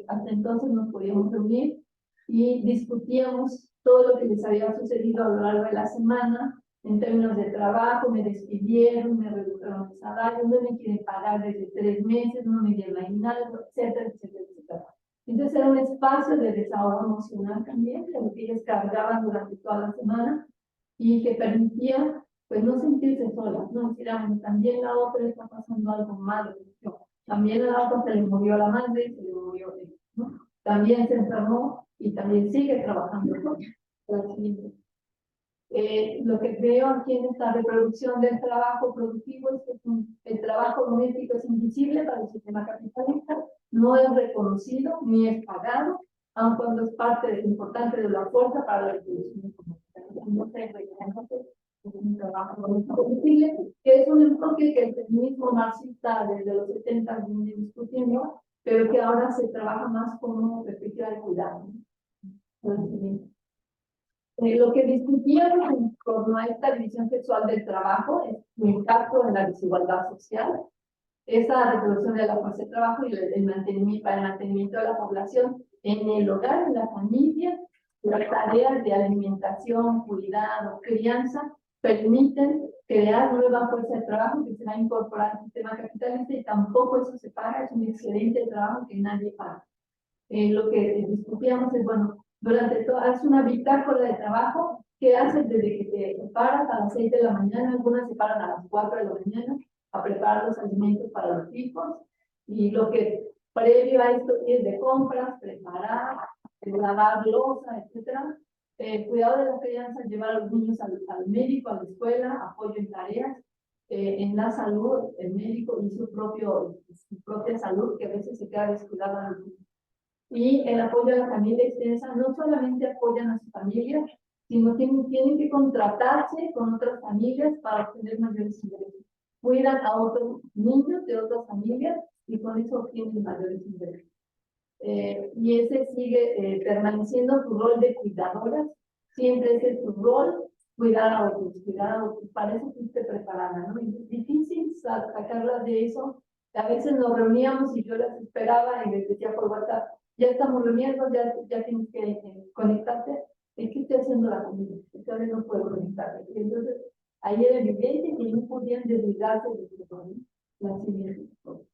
Hasta entonces nos podíamos reunir y discutíamos todo lo que les había sucedido a lo largo de la semana en términos de trabajo. Me despidieron, me redujeron el salario, no me quieren pagar desde 3 meses, no me dieron aguinaldo, etcétera, etcétera, etcétera. Entonces era un espacio de desahogo emocional también, de lo que ellos cargaban durante toda la semana y que permitía pues no sentirse solas, no decir, también la otra está pasando algo malo, también a la otra se le murió la madre, se le murió él, ¿no? También se enfermó y también sigue trabajando con lo que veo aquí en esta reproducción del trabajo productivo es que el trabajo doméstico es invisible para el sistema capitalista, no es reconocido ni es pagado, aun cuando es parte importante de la fuerza para la reproducción económica. Es un trabajo doméstico invisible, que es un enfoque que el feminismo marxista desde los 70 viene discutiendo, pero que ahora se trabaja más como perspectiva de cuidado. Lo que discutíamos en torno a esta división sexual del trabajo es su impacto en la desigualdad social, esa reproducción de la fuerza de trabajo y el mantenimiento de la población en el hogar, en la familia. Las tareas de alimentación, cuidado, crianza permiten crear nueva fuerza de trabajo que se va a incorporar al sistema capitalista y tampoco eso se paga, es un excelente trabajo que nadie paga. Lo que discutíamos es, bueno, durante todo, haz una bitácora de trabajo, ¿qué haces desde que te paras a las 6 de la mañana? Algunas se paran a las 4 de la mañana a preparar los alimentos para los hijos, y lo que previo a esto es de compras, preparar, lavar loza, etcétera. Cuidado de la crianza, llevar a los niños al médico, a la escuela, apoyo en tareas, en la salud, el médico y su propia salud, que a veces se queda descuidada. Y el apoyo a la familia extensa, no solamente apoyan a su familia, sino que tienen que contratarse con otras familias para obtener mayores ingresos. Cuidan a otros niños de otras familias y con eso obtienen mayores ingresos. Y ese sigue permaneciendo su rol de cuidadoras, siempre ese es su rol, cuidar a otros, para eso fuiste preparada, ¿no? Y es difícil sacarlas de eso, a veces nos reuníamos y yo las esperaba y les decía por WhatsApp, ya estamos reuniendo, ya tienes que conectarte, es que estoy haciendo la comida, todavía no puedo conectarme. Y entonces, ahí era evidente que no podían desligarse de las siguientes cosas.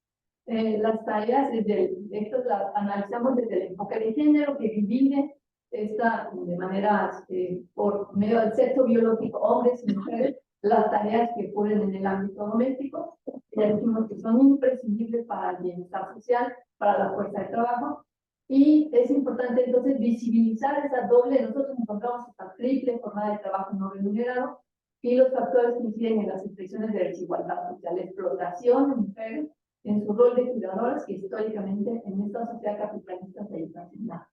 Las tareas, esto las analizamos desde el enfoque de género, que divide esta de manera, por medio del sexo biológico, hombres y mujeres, las tareas que ocurren en el ámbito doméstico. Ya dijimos que son imprescindibles para el bienestar social, para la fuerza de trabajo. Y es importante entonces visibilizar esa doble, nosotros encontramos esta triple jornada de trabajo no remunerado y los factores que inciden en las expresiones de desigualdad social, explotación de mujeres en su rol de cuidadoras que históricamente en esta sociedad capitalista se ha asignado.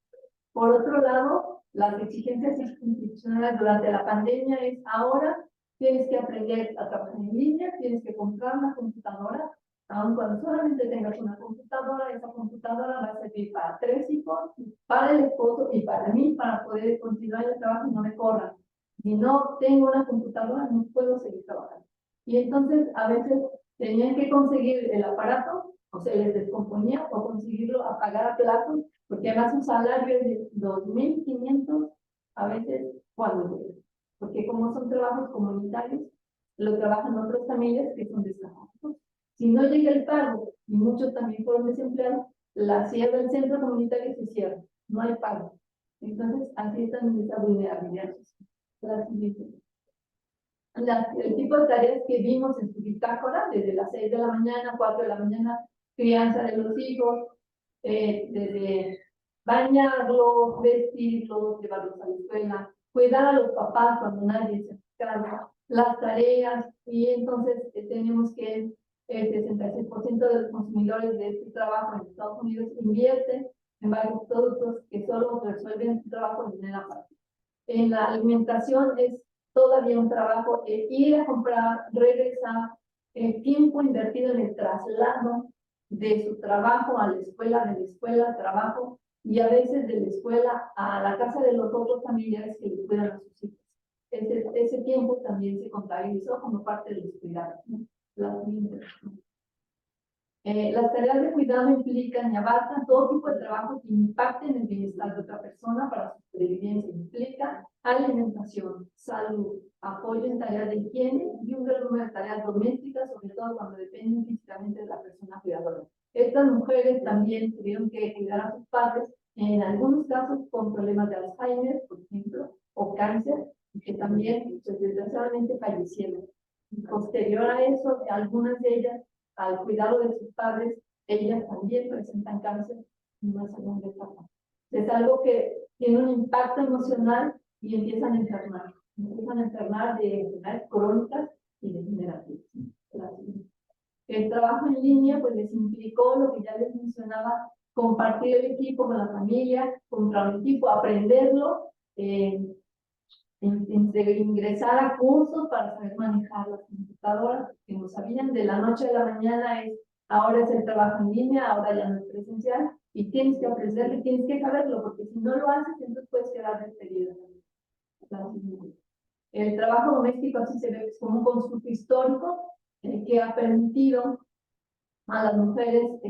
Por otro lado, las exigencias institucionales durante la pandemia es ahora tienes que aprender a trabajar en línea, tienes que comprar una computadora, aun cuando solamente tengas una computadora, esa computadora va a servir para 3 hijos, para el esposo y para mí, para poder continuar el trabajo y no me corran. Si no tengo una computadora, no puedo seguir trabajando. Y entonces, a veces tenían que conseguir el aparato, o se les descomponía, o conseguirlo a pagar a plazo, porque además un salario es de 2.500, a veces, cuando, porque como son trabajos comunitarios, lo trabajan otras familias que son desplazados. Si no llega el pago, y muchos también fueron desempleados, la cierra el centro comunitario se cierra, no hay pago. Entonces, así están en esa vulnerabilidad social. El tipo de tareas que vimos en su bitácora, desde las 6 de la mañana, 4 de la mañana, crianza de los hijos, desde bañarlos, vestirlos, llevarlos a la escuela, cuidar a los papás cuando nadie se encarga, las tareas, y entonces tenemos que el 66% de los consumidores de este trabajo en Estados Unidos invierten en varios productos que solo resuelven su trabajo de manera fácil. En la alimentación es todavía un trabajo, ir a comprar, regresar, el tiempo invertido en el traslado de su trabajo a la escuela, de la escuela al trabajo, y a veces de la escuela a la casa de los otros familiares que le cuidan a sus hijos. Ese tiempo también se contabilizó como parte de los cuidados, ¿no? Las tareas de cuidado implican y abarcan todo tipo de trabajo que impacten en el bienestar de otra persona para su sobrevivencia. Implica alimentación, salud, apoyo en tareas de higiene y un gran número de tareas domésticas, sobre todo cuando dependen físicamente de la persona cuidadora. Estas mujeres también tuvieron que cuidar a sus padres, en algunos casos con problemas de Alzheimer, por ejemplo, o cáncer, y que también, pues, desgraciadamente fallecieron. Y posterior a eso, algunas de ellas, al cuidado de sus padres, ellas también presentan cáncer en una segunda etapa. Es algo que tiene un impacto emocional y empiezan a enfermar de enfermedades crónicas y degenerativas. El trabajo en línea pues les implicó lo que ya les mencionaba, compartir el equipo con la familia, comprar un equipo, aprenderlo, ingresar a cursos para saber manejar las computadoras, que no sabían. De la noche a la mañana ahora es el trabajo en línea, ahora ya no es presencial, y tienes que aprenderlo y tienes que saberlo, porque si no lo haces, entonces puedes quedar despedido. El trabajo doméstico así se ve como un constructo histórico que ha permitido a las mujeres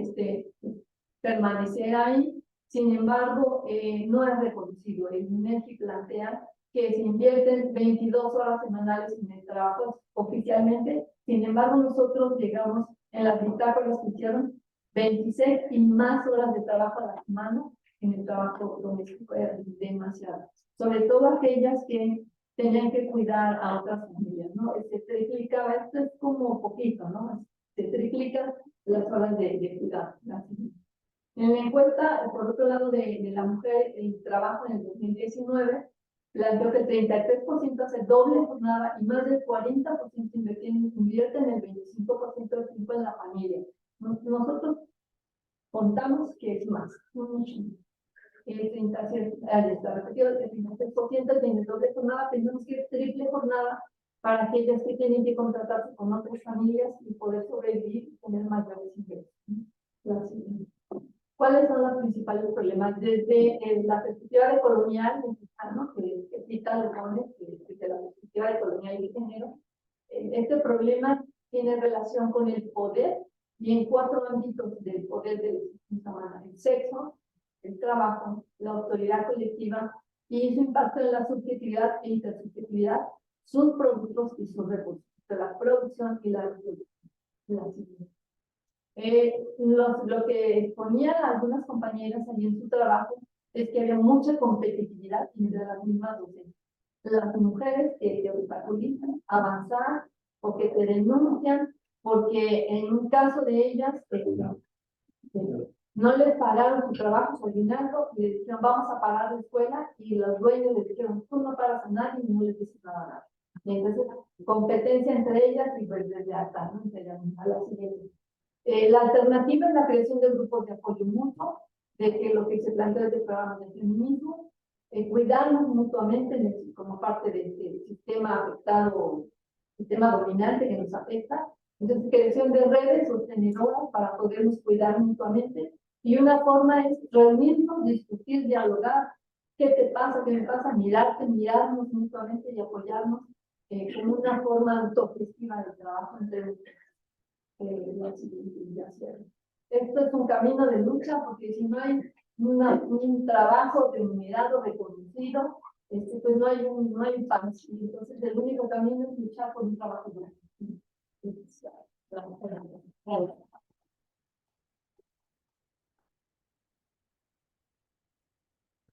permanecer ahí. Sin embargo, no es reconocido. El INEGI plantea que se invierten 22 horas semanales en el trabajo oficialmente. Sin embargo, nosotros llegamos en las bitácoras que hicieron 26 y más horas de trabajo a la semana en el trabajo doméstico. Era demasiado. Sobre todo aquellas que tenían que cuidar a otras familias, ¿no? Se triplicaba, esto es como poquito, ¿no? Se triplican las horas de cuidado. En la encuesta, por otro lado, de la mujer, el trabajo en el 2019, planteó que el 33% hace doble jornada y más del 40% invierte en el 25% del tiempo en la familia. Nosotros contamos que es más, mucho. El 33% tiene doble jornada, tenemos que ir triple jornada para aquellas que tienen que contratarse con otras familias y poder sobrevivir y tener mayores ingresos. ¿Cuáles son los principales problemas? Desde la perspectiva de colonial mexicano, que cita Gómez, desde la perspectiva de colonial y de género, este problema tiene relación con el poder y en 4 ámbitos del poder del el sexo, el trabajo, la autoridad colectiva y su impacto en la subjetividad e intersubjetividad, sus productos y sus recursos, de la producción y la reproducción. Lo que exponían algunas compañeras allí en su trabajo es que había mucha competitividad entre las mismas docentes. Las mujeres que obstaculizan avanzar o que se denuncian porque en un caso de ellas no les pagaron su trabajo, su aguinaldo, y les dijeron vamos a pagar la escuela y los dueños les dijeron tú no pagas a nadie y no les dices nada a nadie. Y entonces competencia entre ellas y pues desde hasta ¿no? A la siguiente. La alternativa es la creación de grupos de apoyo mutuo, de que lo que se plantea es el programa de feminismo, cuidarnos mutuamente como parte de este sistema afectado, sistema dominante que nos afecta. Entonces, creación de redes sostenedoras para podernos cuidar mutuamente. Y una forma es reunirnos, discutir, dialogar. ¿Qué te pasa? ¿Qué me pasa? Mirarte, mirarnos mutuamente y apoyarnos como una forma autogestiva de trabajo entre nosotros. Esto es un camino de lucha porque si no hay un trabajo remunerado, reconocido, pues no hay un pan. Entonces el único camino es luchar por un trabajo de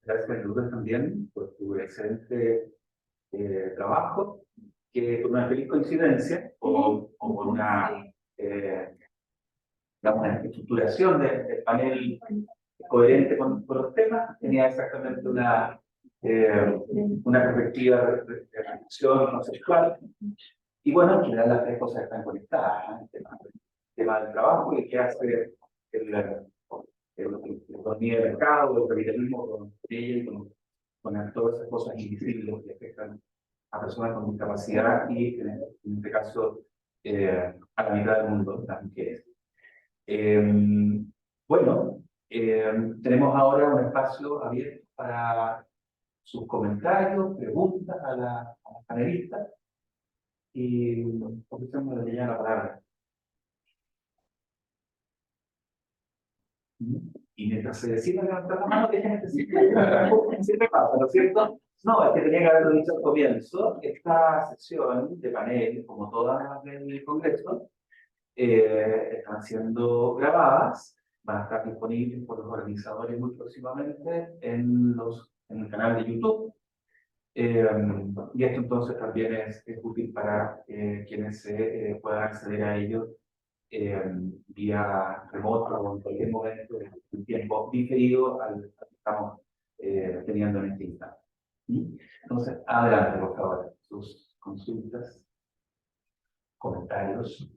Gracias, Lourdes, también por tu excelente trabajo, que por una feliz coincidencia o por una una estructuración del panel coherente con los temas, tenía exactamente una perspectiva de reflexión conceptual. Y bueno, en general las 3 cosas están conectadas, ¿no? El tema del trabajo y qué hace la economía de mercado, el capitalismo con ella y con todas esas cosas invisibles que afectan a personas con discapacidad y en este caso a la mitad del mundo, las mujeres. Bueno, tenemos ahora un espacio abierto para sus comentarios, preguntas a las panelistas y ofrecemos de ya la palabra. Y mientras se decide levantar la mano, déjenme decir que siempre pasa, ¿no es cierto? No, es que tenía que haberlo dicho al comienzo. Esta sesión de panel, como todas las del Congreso, están siendo grabadas, van a estar disponibles por los organizadores muy próximamente en el canal de YouTube. Y esto entonces también es útil para quienes puedan acceder a ello vía remoto o en cualquier momento en tiempo diferido al que estamos teniendo en este instante. Entonces, adelante, por favor, sus consultas, comentarios.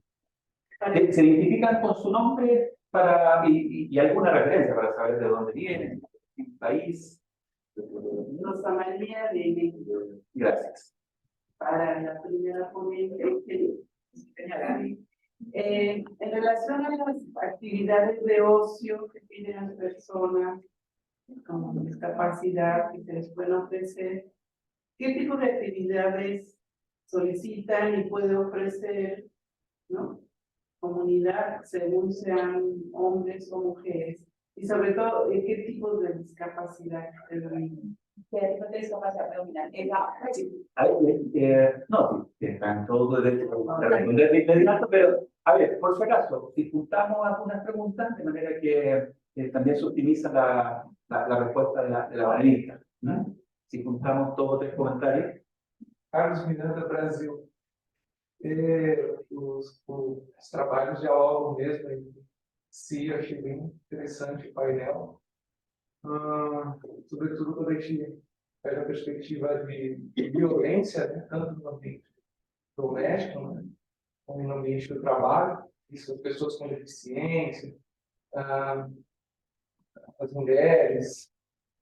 Se identifican con su nombre y alguna referencia para saber de dónde vienen, qué país. Rosa María de México. Gracias. Para la primera ponente, en relación a las actividades de ocio que tienen las personas con discapacidad que se les pueden ofrecer, ¿qué tipo de actividades solicitan y puede ofrecer, ¿no? Comunidad según sean hombres o mujeres? Y sobre todo, ¿qué tipos de discapacidad predomina? ¿Qué tipo de discapacidad predominante? No, sí, están todos derecho a responder de inmediato, pero a ver, por si acaso, si juntamos algunas preguntas de manera que también se optimiza la respuesta de la panelista, ¿no? Si juntamos todos tres comentarios. Carlos Miranda, Brasil. Os trabalhos de aula mesmo em si, eu achei bem interessante o painel. Sobretudo quando a gente pega a perspectiva de violência, né, tanto no ambiente doméstico, né, como no ambiente do trabalho, isso, as pessoas com deficiência, as mulheres,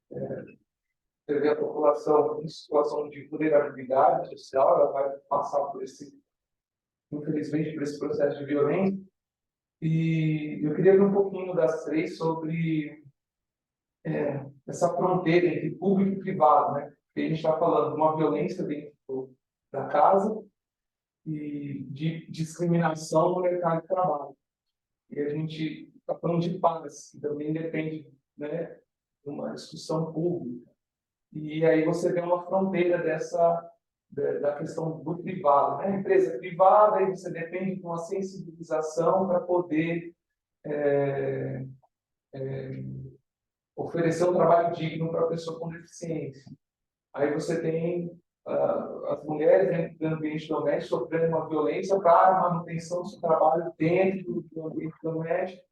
você vê a população em situação de vulnerabilidade social, ela vai passar por infelizmente, por esse processo de violência. E eu queria ver um pouquinho das três sobre essa fronteira entre público e privado, né? Porque a gente está falando de uma violência dentro da casa e de discriminação no mercado de trabalho. E a gente está falando de paz, que também depende, né, de uma discussão pública. E aí você vê uma fronteira da questão do privado, né? Empresa privada, aí você depende de uma sensibilização para poder oferecer um trabalho digno para a pessoa com deficiência. Aí você tem as mulheres dentro do ambiente doméstico sofrendo uma violência para a manutenção do seu trabalho dentro do ambiente doméstico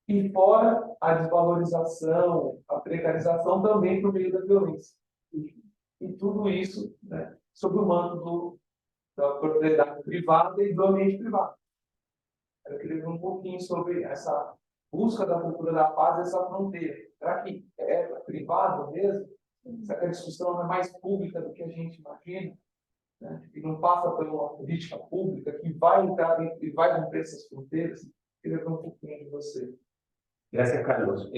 e fora a desvalorização, a precarização também por meio da violência. E tudo isso, né, sob o manto da propriedade privada e do ambiente privado. Eu queria ver um pouquinho sobre essa busca da cultura da paz, essa fronteira. Será que é privado mesmo? Será que a discussão é mais pública do que a gente imagina? Né? E não passa por uma política pública que vai entrar e vai romper essas fronteiras? Eu queria ver um pouquinho de você. Gracias, Carlos.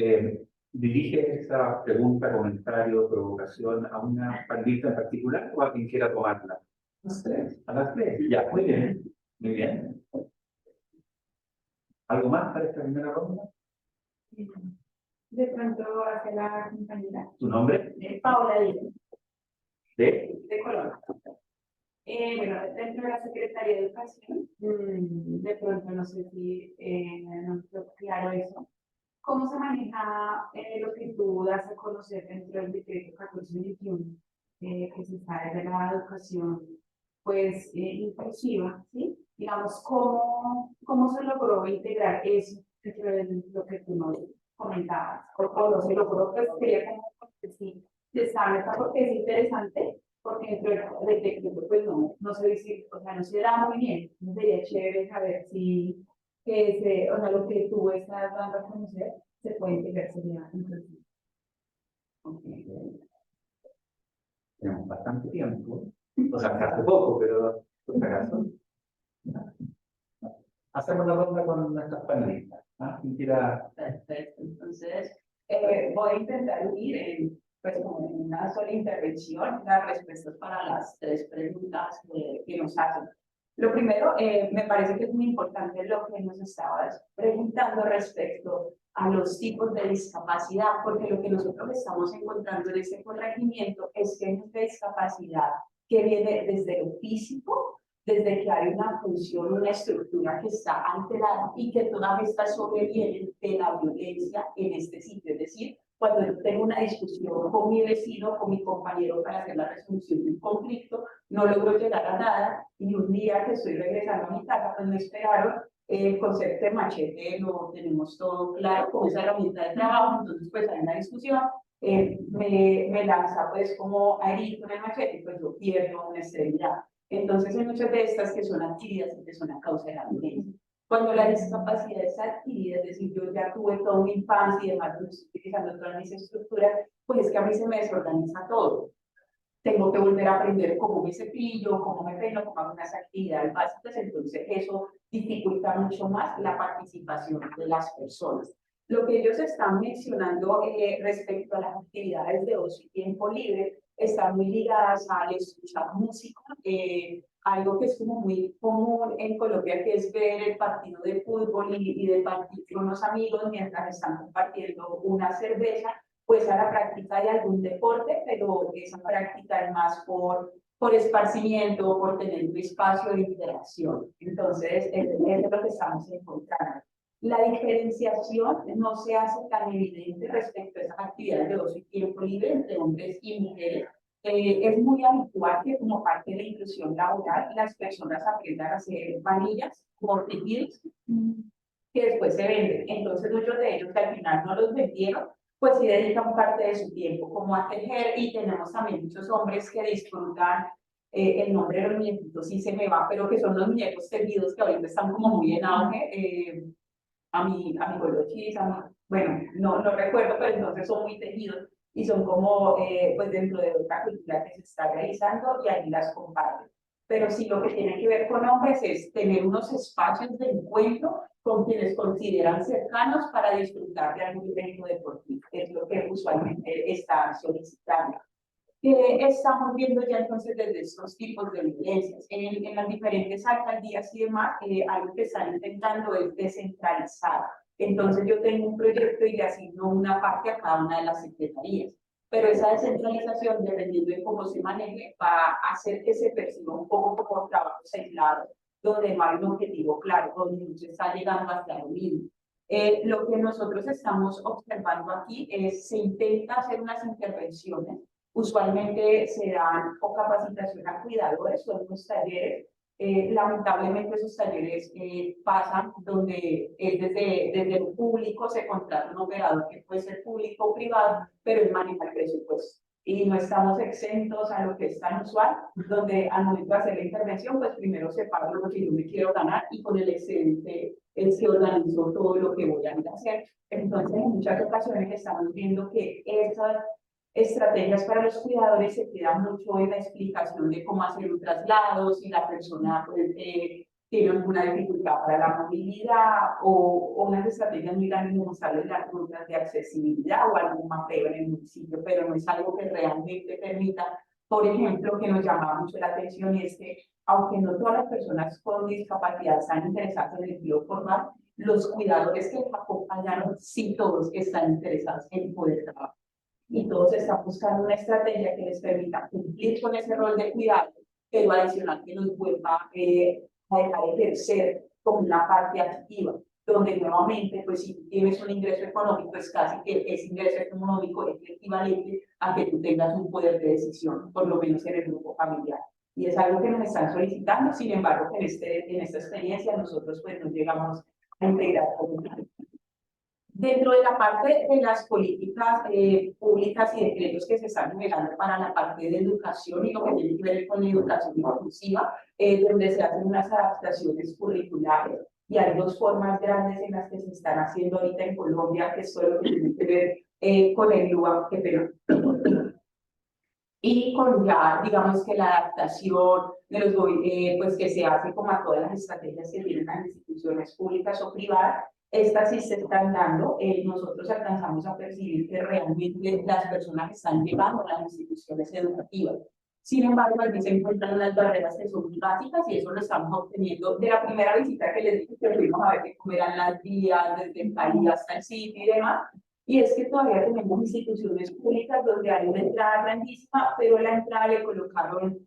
¿Dirige esa pregunta, comentario, provocación a una panelista en particular o a quien quiera tomarla? As três. A las tres. Ya, muy bien. Muy bien. ¿Algo más para esta primera ronda? De pronto hacia la compañera. ¿Tu nombre? Paola Díaz, De Colombia. Bueno, dentro de la Secretaría de Educación, de pronto no sé si no quedó claro eso. ¿Cómo se maneja lo que tú das a conocer dentro del decreto 1421, que se está desde la educación, pues, inclusiva, ¿sí? Digamos, ¿cómo se logró integrar eso dentro de lo que tú nos comentabas? O no se logró, pues quería como que sí, porque es interesante, porque dentro del decreto, pues no se dice, o sea, no se da muy bien. Sería chévere saber si o sea, lo que tú estás dando a conocer se puede integrar, sería inclusive. Okay. Tenemos bastante tiempo, o sea, hace poco, pero por si acaso. Hacemos la ronda con nuestras panelistas. ¿Quién quiera? Perfecto, entonces voy a intentar unir pues como en una sola intervención las respuestas para las tres preguntas que nos hacen. Lo primero, me parece que es muy importante lo que nos estabas preguntando respecto a los tipos de discapacidad, porque lo que nosotros estamos encontrando en este corregimiento es que hay una discapacidad que viene desde lo físico, desde que hay una función, una estructura que está alterada y que todas estas sobrevienen de la violencia en este sitio. Es decir, cuando yo tengo una discusión con mi vecino, con mi compañero para hacer la resolución de un conflicto, no logro llegar a nada y un día que estoy regresando a mi casa, pues me esperaron, el concepto de machete lo tenemos todo claro, con esa herramienta de trabajo, entonces pues hay una discusión, me lanza pues como a herir con el machete, pues yo pierdo una extremidad. Entonces hay muchas de estas que son adquiridas y que son a causa de la violencia. Cuando la discapacidad es adquirida, es decir, yo ya tuve toda una infancia y demás, no estoy utilizando todas mis estructuras, pues es que a mí se me desorganiza todo. Tengo que volver a aprender cómo me cepillo, cómo me peino, cómo hago unas actividades básicas, entonces eso dificulta mucho más la participación de las personas. Lo que ellos están mencionando respecto a las actividades de ocio y tiempo libre están muy ligadas al escuchar música, algo que es como muy común en Colombia, que es ver el partido de fútbol y departir con los amigos mientras están compartiendo una cerveza, pues a la práctica de algún deporte, pero esa práctica es más por esparcimiento, por tener un espacio de interacción. Entonces, es lo que estamos encontrando. La diferenciación no se hace tan evidente respecto a esas actividades de ocio y tiempo libre entre hombres y mujeres. Es muy habitual que como parte de la inclusión laboral las personas aprendan a hacer vanillas o tejidos que después se venden. Entonces muchos de ellos que al final no los vendieron, pues sí dedican parte de su tiempo como a tejer, y tenemos también muchos hombres que disfrutan, el nombre de los muñequitos sí se me va, pero que son los muñecos tejidos que ahorita están como muy en auge, a mi colochis, bueno, no recuerdo, pero entonces son muy tejidos y son como, pues dentro de otra cultura que se está realizando y ahí las comparten. Pero sí lo que tiene que ver con hombres es tener unos espacios de encuentro con quienes consideran cercanos para disfrutar de algún evento deportivo, es lo que usualmente están solicitando. Estamos viendo ya entonces desde estos tipos de violencias. En las diferentes alcaldías y demás, algo que están intentando es descentralizar. Entonces yo tengo un proyecto y le asigno una parte a cada una de las secretarías. Pero esa descentralización, dependiendo de cómo se maneje, va a hacer que se perciba un poco como trabajos aislados, donde no hay un objetivo claro, donde no se está llegando hasta lo mismo. Lo que nosotros estamos observando aquí es se intenta hacer unas intervenciones. Usualmente se dan o capacitación a cuidadores o en unos talleres. Lamentablemente esos talleres pasan donde desde el público se contrata un operador que puede ser público o privado, pero él maneja el presupuesto. Y no estamos exentos a lo que es tan usual, donde al momento de hacer la intervención, pues primero se paga lo que yo me quiero ganar y con el excedente es que organizo todo lo que voy a ir a hacer. Entonces, en muchas ocasiones estamos viendo que esas estrategias para los cuidadores se quedan mucho en la explicación de cómo hacer un traslado, si la persona pues, tiene alguna dificultad para la movilidad o unas estrategias muy grandes como mostrarles las rutas de accesibilidad o algún mapeo en el municipio, pero no es algo que realmente permita, por ejemplo, que nos llama mucho la atención, y es que aunque no todas las personas con discapacidad están interesadas en el empleo formal, los cuidadores que les acompañaron, sí todos están interesados en poder trabajar. Y todos están buscando una estrategia que les permita cumplir con ese rol de cuidado, pero adicional que los vuelva a dejar ejercer como una parte activa, donde nuevamente, pues si tú tienes un ingreso económico, es casi que ese ingreso económico es equivalente a que tú tengas un poder de decisión, por lo menos en el grupo familiar. Y es algo que nos están solicitando, sin embargo, en esta experiencia nosotros pues nos llegamos a integrar como tal. Dentro de la parte de las políticas públicas y decretos que se están generando para la parte de educación y lo que tiene que ver con la educación inclusiva, donde se hacen unas adaptaciones curriculares, y hay dos formas grandes en las que se están haciendo ahorita en Colombia, que es todo lo que tiene que ver con el LUA, y con ya, digamos que la adaptación de los pues que se hace como a todas las estrategias que tienen las instituciones públicas o privadas. Estas sí se están dando, nosotros alcanzamos a percibir que realmente las personas están llegando a las instituciones educativas. Sin embargo, aquí se encuentran unas barreras que son muy básicas, y eso lo estamos obteniendo de la primera visita que les dije que fuimos a ver cómo eran las vías, desde el Cali hasta el sitio y demás. Y es que todavía tenemos instituciones públicas donde hay una entrada grandísima, pero a la entrada le colocaron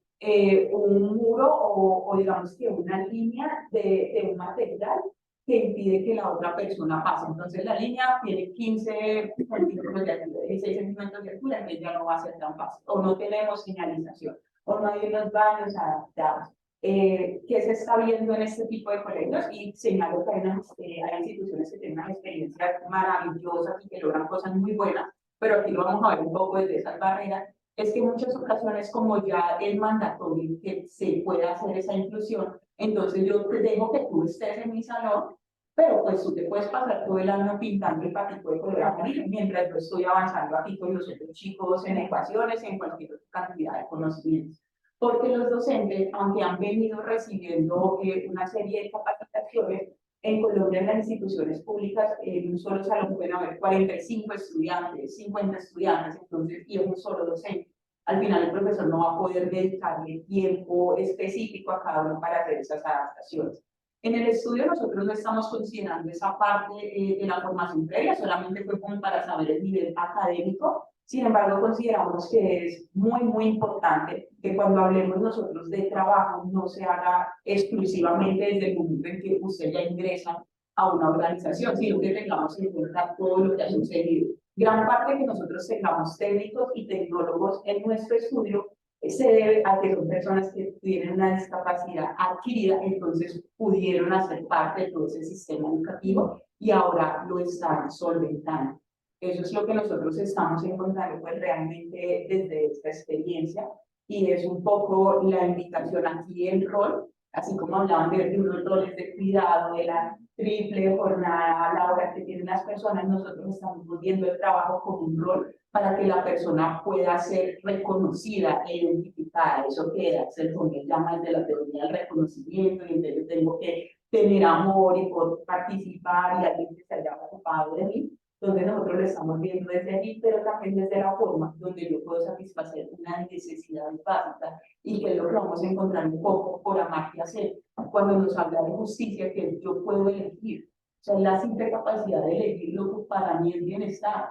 un muro o digamos que una línea de un material que impide que la otra persona pase. Entonces la línea tiene 15 centímetros de altura, 16 centímetros de altura, entonces ya no va a ser tan fácil. O no tenemos señalización, o no hay unos baños adaptados. ¿Qué se está viendo en este tipo de colegios? Y señalo que hay instituciones que tienen unas experiencias maravillosas y que logran cosas muy buenas, pero aquí lo vamos a ver un poco desde esas barreras. Es que en muchas ocasiones, como ya es mandatorio que se pueda hacer esa inclusión, entonces yo te dejo que tú estés en mi salón, pero pues tú te puedes pasar todo el año pintando el patico de color amarillo, mientras yo estoy avanzando aquí con los otros chicos en ecuaciones y en cualquier otra cantidad de conocimientos. Porque los docentes, aunque han venido recibiendo una serie de capacitaciones, en Colombia en las instituciones públicas, en un solo salón pueden haber 45 estudiantes, 50 estudiantes, entonces, y es un solo docente. Al final el profesor no va a poder dedicarle tiempo específico a cada uno para hacer esas adaptaciones. En el estudio nosotros no estamos considerando esa parte de la formación previa, solamente fue como para saber el nivel académico. Sin embargo, consideramos que es muy importante que cuando hablemos nosotros de trabajo no se haga exclusivamente desde el momento en que usted ya ingresa a una organización, sino que tengamos en cuenta todo lo que ha sucedido. Gran parte que nosotros tengamos técnicos y tecnólogos en nuestro estudio se debe a que son personas que tienen una discapacidad adquirida, entonces pudieron hacer parte de todo ese sistema educativo y ahora lo están solventando. Eso es lo que nosotros estamos encontrando pues realmente desde esta experiencia y es un poco la invitación aquí, el rol, así como hablaban de unos roles de cuidado, de la triple jornada laboral que tienen las personas, nosotros estamos viendo el trabajo como un rol para que la persona pueda ser reconocida e identificada. Eso que se llama de la teoría del reconocimiento, y entonces tengo que tener amor y poder participar y alguien que se haya ocupado de mí. Entonces nosotros lo estamos viendo desde allí, pero también desde la forma donde yo puedo satisfacer una necesidad básica y que es lo que vamos a encontrar un poco por amar y hacer. Cuando nos habla de justicia, que yo puedo elegir, o sea, la simple capacidad de elegir lo que para mí es bienestar,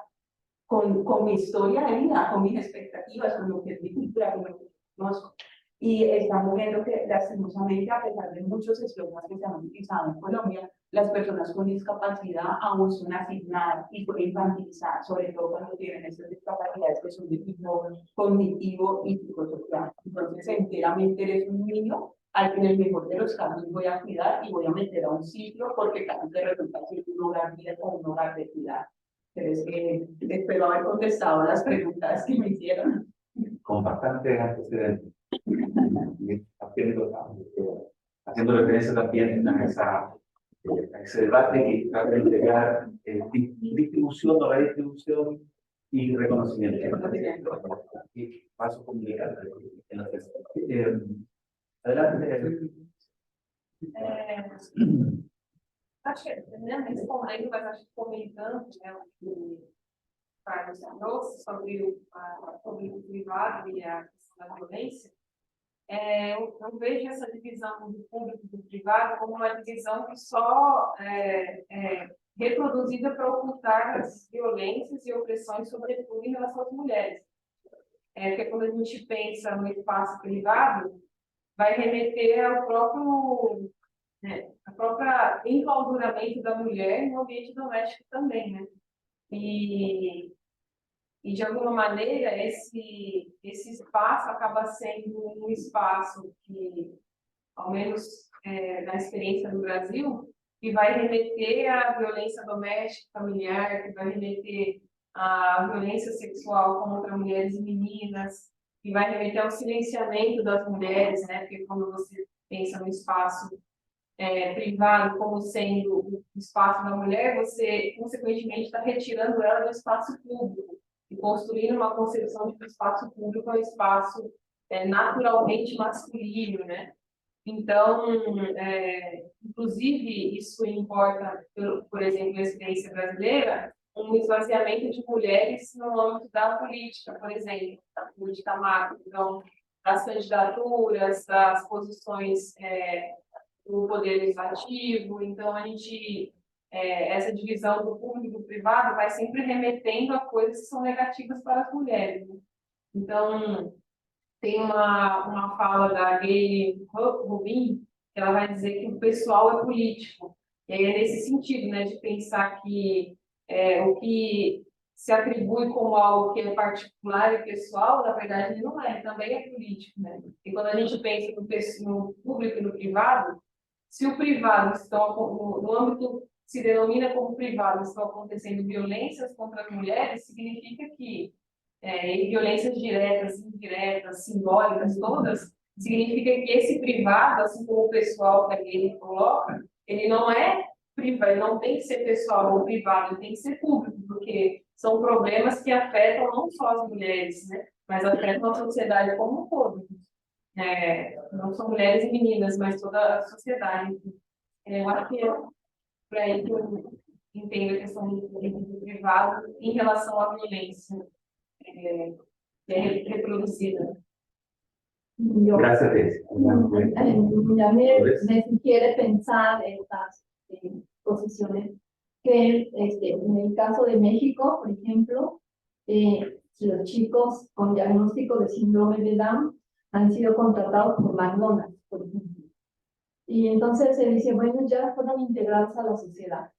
con mi historia de vida, con mis expectativas, con lo que es mi cultura, con lo que conozco. Y estamos viendo que lastimosamente, a pesar de muchos eslogans que se han utilizado en Colombia, las personas con discapacidad aún son asignadas y son infantilizadas, sobre todo cuando tienen esas discapacidades que son de tipo cognitivo y psicosocial. Entonces, enteramente eres un niño al que en el mejor de los casos voy a cuidar y voy a meter a un ciclo porque casi te resulta ser un hogar bien o un hogar de cuidado. Pero es que espero haber contestado las preguntas que me hicieron. Con bastante antecedentes. Haciendo referencia también a ese debate que trata de integrar distribución o redistribución y reconocimiento. Y paso comunicar. Adelante. Acho que, né, respondendo, mas acho que comentando, né, o que o Carlos trouxe sobre o privado e a questão da violência, eu vejo essa divisão do público e do privado como uma divisão que só é reproduzida para ocultar as violências e opressões, sobretudo em relação às mulheres. Porque quando a gente pensa no espaço privado, vai remeter ao próprio a própria enclausuramento da mulher no ambiente doméstico também, né? E de alguma maneira esse espaço acaba sendo um espaço que, ao menos na experiência do Brasil, que vai remeter à violência doméstica familiar, que vai remeter à violência sexual contra mulheres e meninas, que vai remeter ao silenciamento das mulheres, né? Porque quando você pensa no espaço privado como sendo o espaço da mulher, você, consequentemente, está retirando ela do espaço público e construindo uma concepção de que o espaço público é um espaço naturalmente masculino, né? Então, inclusive, isso importa, por exemplo, na experiência brasileira, um esvaziamento de mulheres no âmbito da política, por exemplo, da política macro, então, das candidaturas, das posições do poder legislativo. Então a gente essa divisão do público e do privado vai sempre remetendo a coisas que são negativas para as mulheres, né? Então tem uma fala da Gayle Rubin que ela vai dizer que o pessoal é político, e aí é nesse sentido, né, de pensar que o que se atribui como algo que é particular e pessoal, na verdade ele não é, também é político, né? E quando a gente pensa no público e no privado, se o privado no âmbito se denomina como privado, estão acontecendo violências contra as mulheres, significa que violências diretas, indiretas, simbólicas, todas, significa que esse privado, assim como o pessoal que ele coloca, ele não é privado, ele não tem que ser pessoal ou privado, ele tem que ser público, porque são problemas que afetam não só as mulheres, né, mas afetam a sociedade como um todo. Não só mulheres e meninas, mas toda a sociedade. Eu acho que é por aí que eu entendo a questão do privado em relação à violência que é reproduzida. Yo, Gracias, Teresa. ya me sugiere pensar en estas posiciones que en el caso de México, por ejemplo, los chicos con diagnóstico de síndrome de Down han sido contratados por McDonald's, por ejemplo. Y entonces se dice, bueno, ya fueron integrados a la sociedad,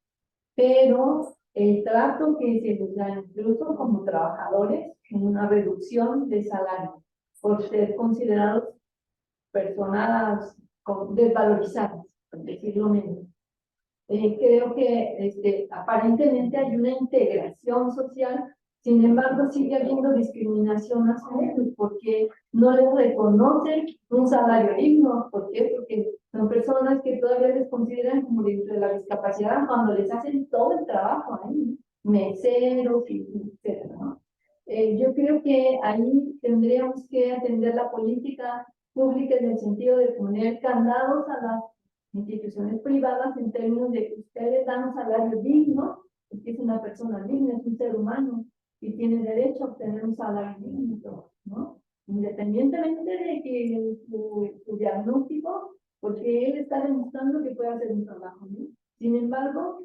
pero el trato que se les da incluso como trabajadores en una reducción de salario por ser considerados personas desvalorizadas, por decirlo menos. Creo que aparentemente hay una integración social, sin embargo sigue habiendo discriminación hacia ellos porque no les reconocen un salario digno. ¿Por qué? Porque son personas que todavía les consideran como dentro de la discapacidad cuando les hacen todo el trabajo ahí, meseros, etc. ¿no? Yo creo que ahí tendríamos que atender la política pública en el sentido de poner candados a las instituciones privadas en términos de que ustedes dan un salario digno, porque es una persona digna, es un ser humano y tiene derecho a obtener un salario digno, ¿no? Independientemente de que su diagnóstico, porque él está demostrando que puede hacer un trabajo, ¿no? Sin embargo,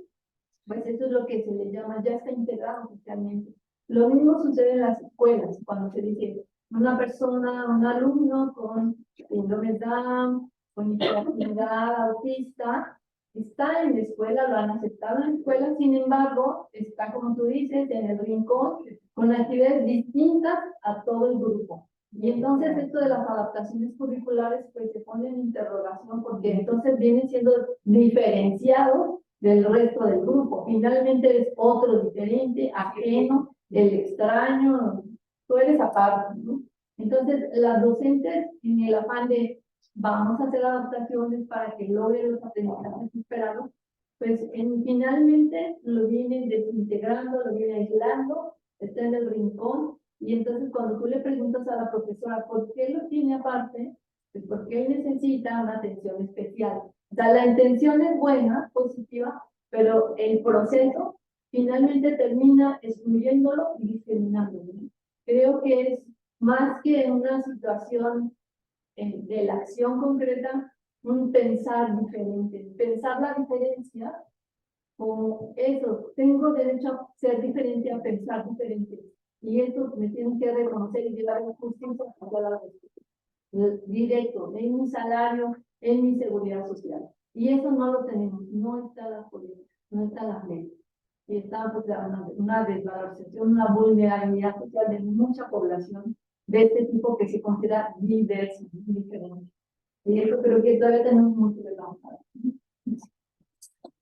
pues eso es lo que se le llama, ya está integrado socialmente. Lo mismo sucede en las escuelas, cuando se dice una persona, un alumno con síndrome Down, con hiperactividad autista, está en la escuela, lo han aceptado en la escuela, sin embargo, está, como tú dices, en el rincón, con actividades distintas a todo el grupo. Y entonces esto de las adaptaciones curriculares, pues se pone en interrogación, porque entonces viene siendo diferenciado del resto del grupo. Finalmente es otro diferente, ajeno, el extraño, tú eres aparte, ¿no? Entonces, las docentes, en el afán de vamos a hacer adaptaciones para que logren los aprendizajes esperados, pues finalmente lo vienen desintegrando, lo vienen aislando, está en el rincón, y entonces cuando tú le preguntas a la profesora por qué lo tiene aparte, pues porque él necesita una atención especial. O sea, la intención es buena, positiva, pero el proceso finalmente termina excluyéndolo y discriminándolo. Creo que es más que una situación de la acción concreta, un pensar diferente, pensar la diferencia como eso, tengo derecho a ser diferente, a pensar diferente, y eso me tienen que reconocer y llevar a justicia a toda la directo, en mi salario, en mi seguridad social. Y eso no lo tenemos, no está la política, no está la ley. Y está pues, una desvalorización, una vulnerabilidad social de mucha población de este tipo que se considera diversa, diferente. Y eso creo que todavía tenemos mucho que trabajar.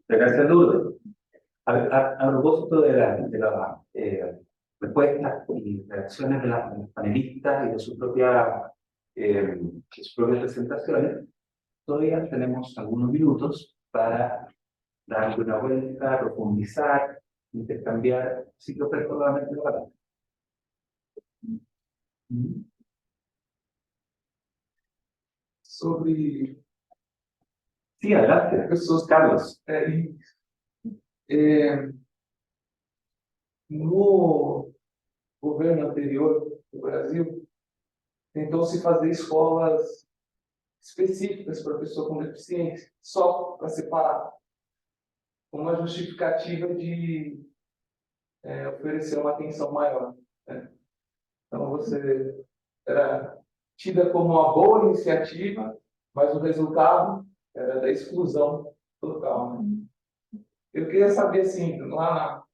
Gracias, Lourdes. A propósito de la respuestas y reacciones de las panelistas y de sus propias presentaciones, todavía tenemos algunos minutos para darle una vuelta, profundizar, intercambiar, así que ofrezco nuevamente la palabra. Sobre Sí, adelante, pessoas, Carlos. No governo anterior do Brasil, tentou-se fazer escolas específicas para pessoa com deficiência, só para separar, uma justificativa de oferecer uma atenção maior, né? Então você era tida como uma boa iniciativa, mas o resultado era da exclusão total, né? Eu queria saber, assim, lá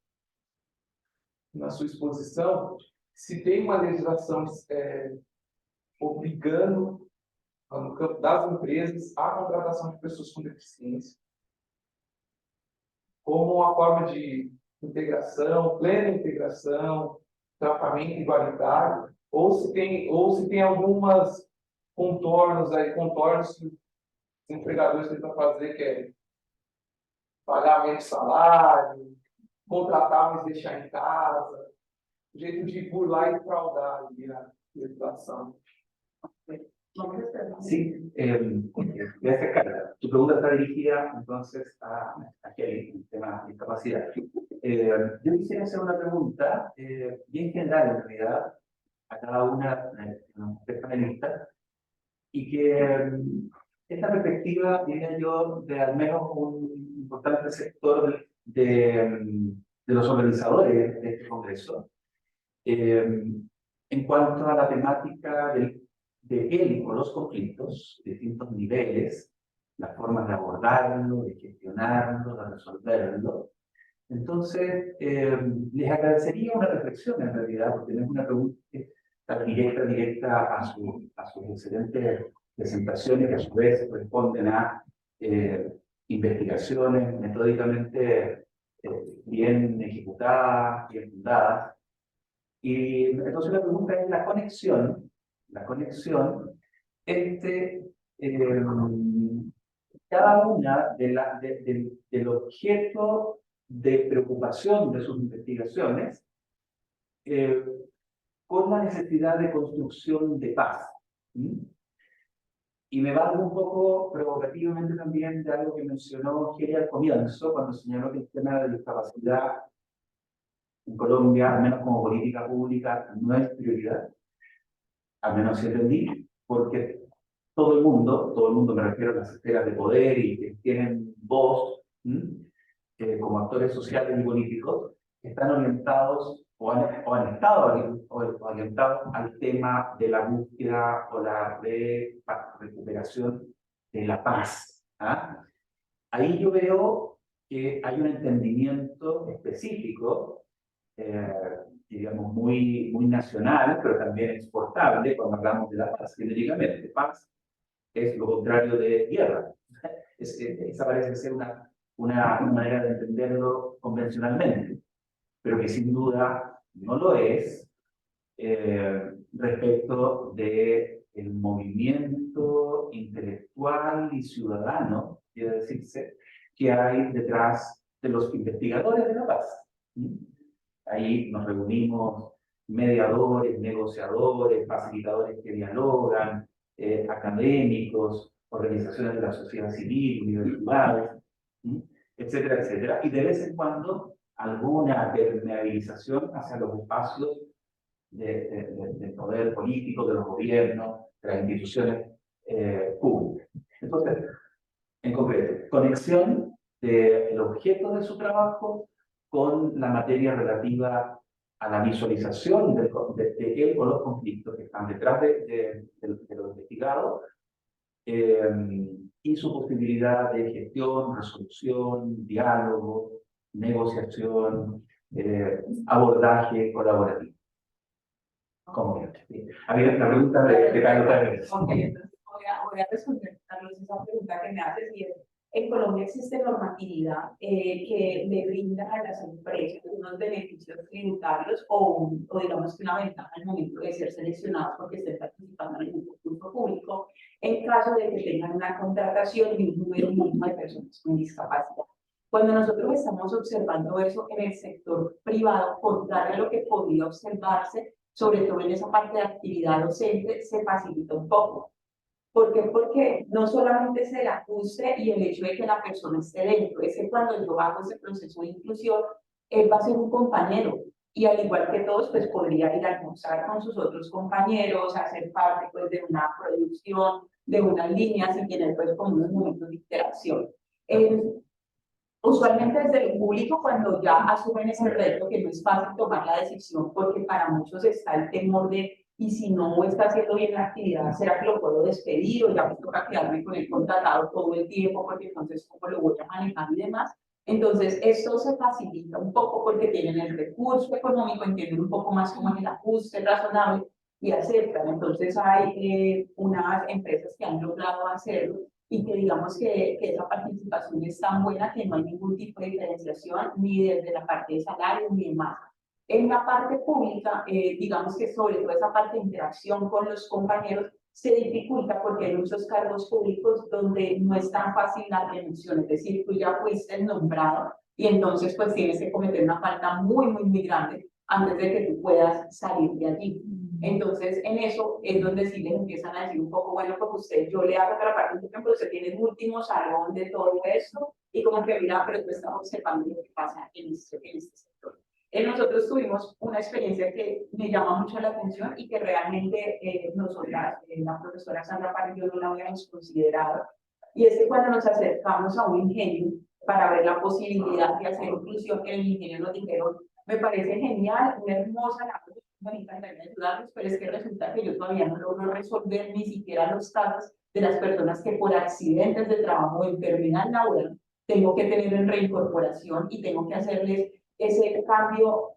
na sua exposição, se tem uma legislação obrigando, no campo das empresas, a contratação de pessoas com deficiência, como uma forma de integração, plena integração, tratamento igualitário, ou se tem algumas contornos que os empregadores tentam fazer, que é pagar menos salário, contratar, mas deixar em casa, um jeito de burlar e fraudar ali a legislação. Sí, gracias, Carla. Tu pregunta está dirigida entonces a Kelly, el tema de discapacidad. Yo quisiera hacer una pregunta bien general, en realidad, a cada una de las panelistas, y que esta perspectiva, diría yo, de al menos un importante sector de los organizadores de este congreso, en cuanto a la temática de él con los conflictos, distintos niveles, las formas de abordarlo, de gestionarlo, de resolverlo. Entonces, les agradecería una reflexión en realidad, porque no es una pregunta directa a sus excelentes presentaciones, que a su vez responden a investigaciones metódicamente bien ejecutadas, bien fundadas. Y entonces la pregunta es la conexión entre cada una del objeto de preocupación de sus investigaciones con la necesidad de construcción de paz. Y me valgo un poco provocativamente también de algo que mencionó Geri al comienzo, cuando señaló que el tema de la discapacidad en Colombia, al menos como política pública, no es prioridad, al menos si entendí, porque todo el mundo me refiero a las esferas de poder y que tienen voz, como actores sociales y políticos, están orientados o han estado orientados al tema de la búsqueda o la recuperación de la paz. Ahí yo veo que hay un entendimiento específico, digamos, muy nacional, pero también exportable cuando hablamos de la paz, genéricamente. Paz es lo contrario de guerra. Esa parece ser una manera de entenderlo convencionalmente, pero que sin duda no lo es respecto del movimiento intelectual y ciudadano, quiere decirse, que hay detrás de los investigadores de la paz. Ahí nos reunimos mediadores, negociadores, facilitadores que dialogan, académicos, organizaciones de la sociedad civil, universidades, etcétera, etcétera. Y de vez en cuando alguna permeabilización hacia los espacios del poder político, de los gobiernos, de las instituciones públicas. Entonces, en concreto, conexión del objeto de su trabajo con la materia relativa a la visualización de él con los conflictos que están detrás de lo investigado y su posibilidad de gestión, resolución, diálogo, negociación, abordaje colaborativo. ¿Cómo ven? Había una pregunta de Carlos Pérez. Ok, entonces voy a responder, Carlos, esa pregunta que me haces. Y en Colombia existe normatividad que le brinda a las empresas unos beneficios tributarios o digamos que una ventaja al momento de ser seleccionados porque estén participando en un concurso público en caso de que tengan una contratación de un número mínimo de personas con discapacidad. Cuando nosotros estamos observando eso en el sector privado, contrario a lo que podría observarse, sobre todo en esa parte de actividad docente, se facilita un poco. ¿Por qué? Porque no solamente es el ajuste y el hecho de que la persona esté dentro, es que cuando yo hago ese proceso de inclusión, él va a ser un compañero y al igual que todos, pues podría ir a almorzar con sus otros compañeros, hacer parte pues de una producción, de unas líneas y tener pues como unos momentos de interacción. Usualmente desde el público, cuando ya asumen ese reto, que no es fácil tomar la decisión, porque para muchos está el temor de, y si no está haciendo bien la actividad, ¿será que lo puedo despedir o ya me toca quedarme con el contratado todo el tiempo, porque entonces cómo lo voy a manejar y demás? Entonces, esto se facilita un poco porque tienen el recurso económico, entienden un poco más cómo es el ajuste razonable y aceptan. Entonces, hay unas empresas que han logrado hacerlo y que digamos que esa participación es tan buena que no hay ningún tipo de diferenciación ni desde la parte de salario ni demás. En la parte pública, digamos que sobre todo esa parte de interacción con los compañeros se dificulta porque hay muchos cargos públicos donde no es tan fácil la reelección, es decir, tú ya fuiste nombrado y entonces pues tienes que cometer una falta muy grande antes de que tú puedas salir de allí. Entonces, en eso es donde sí les empiezan a decir un poco, bueno, pues usted, yo le hago otra parte, pero usted tiene el último salón de todo esto, y como que mira, pero tú estás observando lo que pasa en este sector. Nosotros tuvimos una experiencia que me llama mucho la atención y que realmente nosotras, la profesora Sandra Párez, yo no la habíamos considerado, y es que cuando nos acercamos a un ingenio para ver la posibilidad de hacer inclusión, que el ingenio nos dijeron, me parece genial, una hermosa labor, me encantaría ayudarlos, pero es que resulta que yo todavía no logro resolver ni siquiera los casos de las personas que por accidentes de trabajo o enfermedad laboral tengo que tener en reincorporación y tengo que hacerles ese cambio,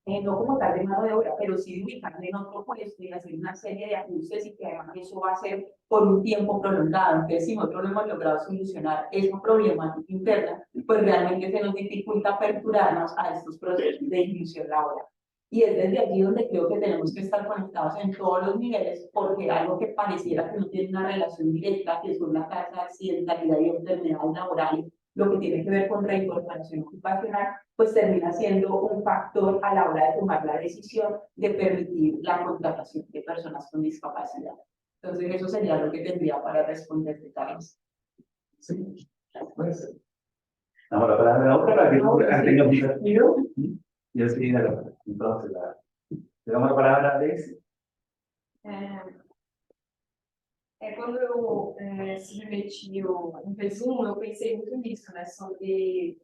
no como tal de mano de obra, pero sí de ubicarme en otro puesto y hacer una serie de ajustes y que además eso va a ser por un tiempo prolongado. Entonces, si nosotros no hemos logrado solucionar esa problemática interna, pues realmente se nos dificulta aperturarnos a estos procesos de inclusión laboral. Y es desde allí donde creo que tenemos que estar conectados en todos los niveles, porque algo que pareciera que no tiene una relación directa, que son la tasa de accidentalidad y enfermedades laborales, lo que tiene que ver con reincorporación ocupacional, pues termina siendo un factor a la hora de tomar la decisión de permitir la contratación de personas con discapacidad. Entonces, eso sería lo que tendría para responderte, Carlos. Sí, puede ser. Damos la palabra a la otra para que tenga un desafío. Y así, entonces, le damos la palabra a Desi. Quando eu submeti um resumo, eu pensei muito nisso, né, sobre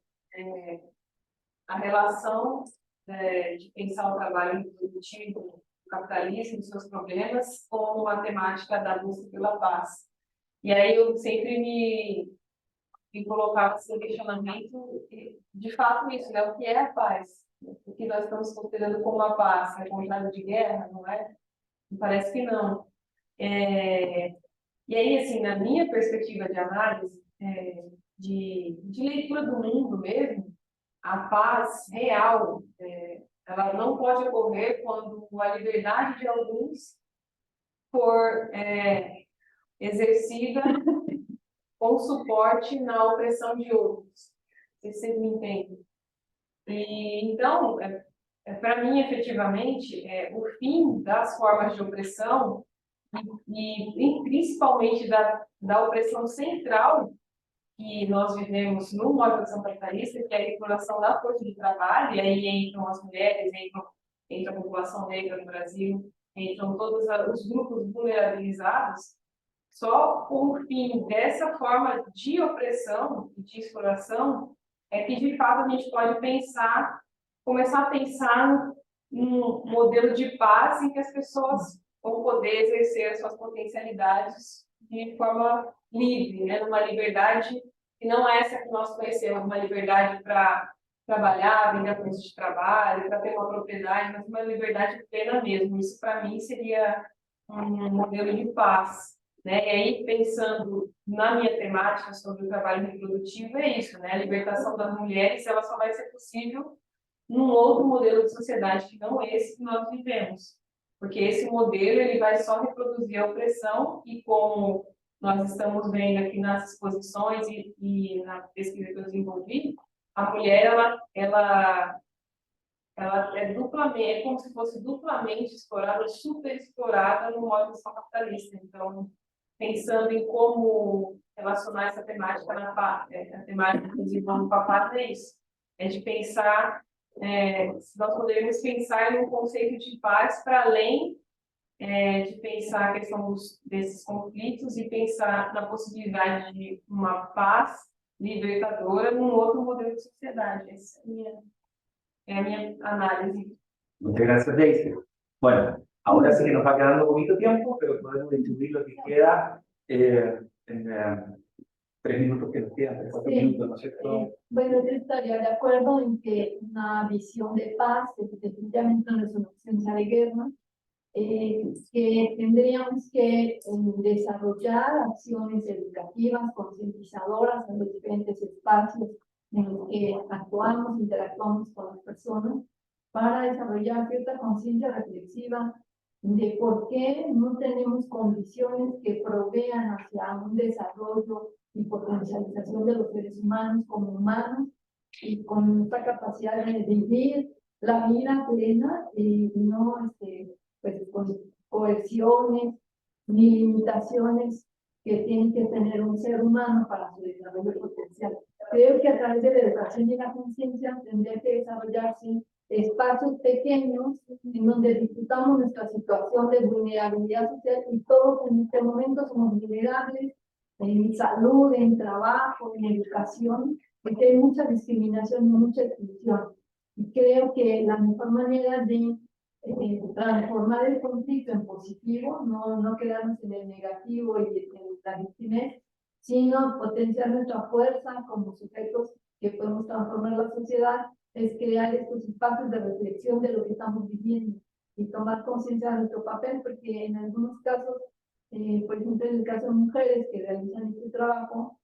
a relação de pensar o trabalho produtivo, o capitalismo, os seus problemas, com a temática da busca pela paz. E aí eu sempre me colocava esse questionamento, de fato isso, né, o que é a paz? O que nós estamos considerando como a paz? É contrário de guerra, não é? Me parece que não. E aí, assim, na minha perspectiva de análise, de leitura do mundo mesmo, a paz real, ela não pode ocorrer quando a liberdade de alguns for exercida com suporte na opressão de outros. Se vocês me entendem. E, então, para mim, efetivamente, o fim das formas de opressão e principalmente da opressão central que nós vivemos numa organização capitalista, que é a exploração da força de trabalho, e aí entram as mulheres, entra a população negra no Brasil, entram todos os grupos vulnerabilizados. Só por fim dessa forma de opressão e de exploração é que, de fato, a gente pode começar a pensar num modelo de paz em que as pessoas vão poder exercer as suas potencialidades de forma livre, né? Numa liberdade que não é essa que nós conhecemos, uma liberdade para trabalhar, vender a força de trabalho, para ter uma propriedade, mas uma liberdade plena mesmo. Isso, para mim, seria um modelo de paz, né? E aí, pensando na minha temática sobre o trabalho reprodutivo, é isso, né? A libertação das mulheres, ela só vai ser possível num outro modelo de sociedade que não esse que nós vivemos. Porque esse modelo ele vai só reproduzir a opressão e, como nós estamos vendo aqui nas exposições e na pesquisa que eu desenvolvi, a mulher ela é duplamente, como se fosse duplamente explorada, super explorada no modo capitalista. Então, pensando em como relacionar essa temática a temática que desenvolve com a paz é isso, é de pensar se nós poderíamos pensar em um conceito de paz para além de pensar a questão desses conflitos e pensar na possibilidade de uma paz libertadora num outro modelo de sociedade. Essa é a minha análise. Muchas gracias, Daisy. Bueno, ahora sí que nos va quedando poquito tiempo, pero podemos distribuir lo que queda en 3 minutos que nos quedan, 3, 4 minutos, ¿no es cierto? Bueno, yo estaría de acuerdo en que una visión de paz es definitivamente no es una ausencia de guerra, que tendríamos que desarrollar acciones educativas, concientizadoras en los diferentes espacios en los que actuamos, interactuamos con las personas, para desarrollar cierta conciencia reflexiva de por qué no tenemos condiciones que provean hacia un desarrollo y potencialización de los seres humanos como humanos y con esta capacidad de vivir la vida plena y no pues, con coerciones ni limitaciones que tiene que tener un ser humano para su desarrollo potencial. Creo que a través de la educación y la conciencia tendría que desarrollarse espacios pequeños en donde disfrutamos nuestra situación de vulnerabilidad social y todos en este momento somos vulnerables en salud, en trabajo, en educación, porque hay mucha discriminación y mucha exclusión. Y creo que la mejor manera de transformar el conflicto en positivo, no quedarnos en el negativo y en la victimez, sino potenciar nuestra fuerza como sujetos que podemos transformar la sociedad, es crear estos espacios de reflexión de lo que estamos viviendo y tomar conciencia de nuestro papel, porque en algunos casos, por ejemplo, en el caso de mujeres que realizan este trabajo,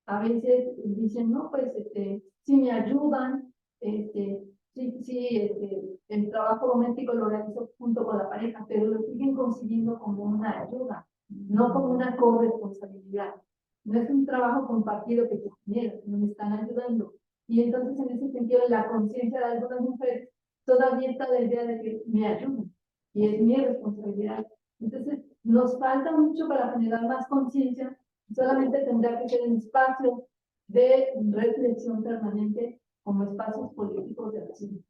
a veces dicen, no, pues, sí me ayudan, el trabajo doméstico lo realizo junto con la pareja, pero lo siguen concibiendo como una ayuda, no como una corresponsabilidad. No es un trabajo compartido que se genera, sino me están ayudando. Y entonces, en ese sentido, la conciencia de algunas mujeres todavía está la idea de que me ayudan y es mi responsabilidad. Entonces, nos falta mucho para generar más conciencia, solamente tendrá que ser en espacios de reflexión permanente como espacios políticos de acción.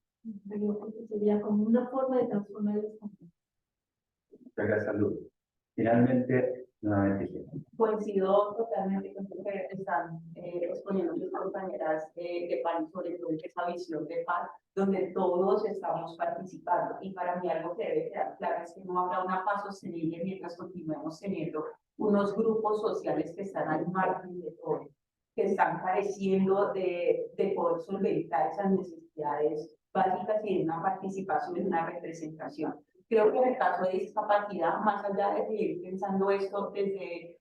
Creo que eso sería como una forma de transformar el conflicto. Muchas gracias, Luz. Finalmente, nuevamente. Coincido totalmente con lo que están exponiendo mis compañeras de PAN, sobre todo esa visión de PAN, donde todos estamos participando. Y para mí algo que debe quedar claro es que no habrá una paz sostenible mientras continuemos teniendo unos grupos sociales que están al margen de todo, que están careciendo de poder solventar esas necesidades básicas y de una participación, de una representación. Creo que en el caso de discapacidad, más allá de seguir pensando esto desde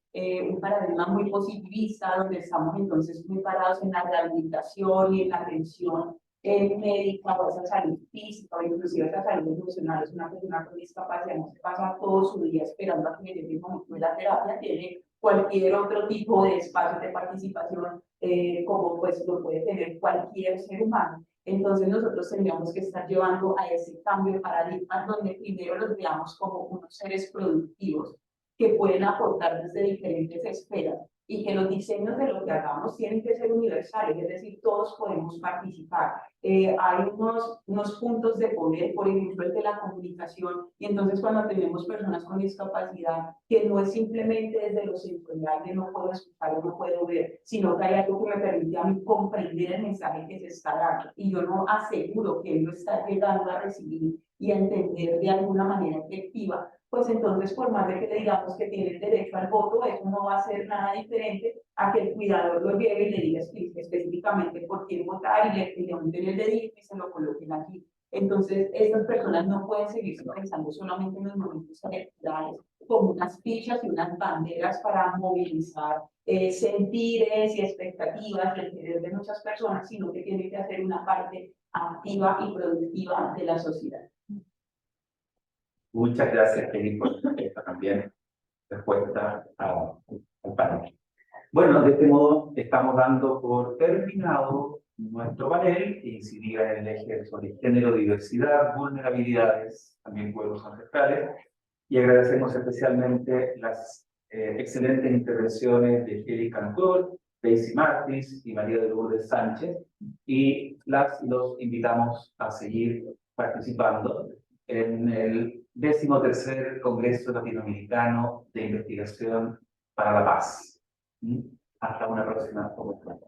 un paradigma muy positivista, donde estamos entonces muy parados en la rehabilitación y en la atención médica o esa salud física o inclusive esa salud emocional, es una persona con discapacidad no se pasa todo su día esperando a que llegue el momento de la terapia, tiene cualquier otro tipo de espacio de participación como pues lo puede tener cualquier ser humano. Entonces nosotros tendríamos que estar llevando a ese cambio de paradigma donde primero los veamos como unos seres productivos que pueden aportar desde diferentes esferas y que los diseños de lo que hagamos tienen que ser universales, es decir, todos podemos participar. Hay unos puntos de poder, por ejemplo, el de la comunicación, y entonces cuando tenemos personas con discapacidad, que no es simplemente desde lo sensorial de no puedo escuchar o no puedo ver, sino que hay algo que me permite a mí comprender el mensaje que se está dando, y yo no aseguro que él lo está llegando a recibir y a entender de alguna manera efectiva, pues entonces por más de que le digamos que tiene el derecho al voto, eso no va a ser nada diferente a que el cuidador lo lleve y le diga específicamente por quién votar y le unten el dedito y se lo coloquen aquí. Entonces, estas personas no pueden seguir pensando solamente en los momentos electorales como unas fichas y unas banderas para movilizar sentires y expectativas del querer de muchas personas, sino que tiene que hacer una parte activa y productiva de la sociedad. Muchas gracias, Kelly, por esta también respuesta al panel. Bueno, de este modo estamos dando por terminado nuestro panel que incidía en el eje sobre género, diversidad, vulnerabilidades, también pueblos ancestrales, y agradecemos especialmente las excelentes intervenciones de Kelly Cantor, Daisy Martins y María de Lourdes Sánchez, y los invitamos a seguir participando en el 13º Congreso Latinoamericano de Investigación para la Paz. Hasta una próxima oportunidad.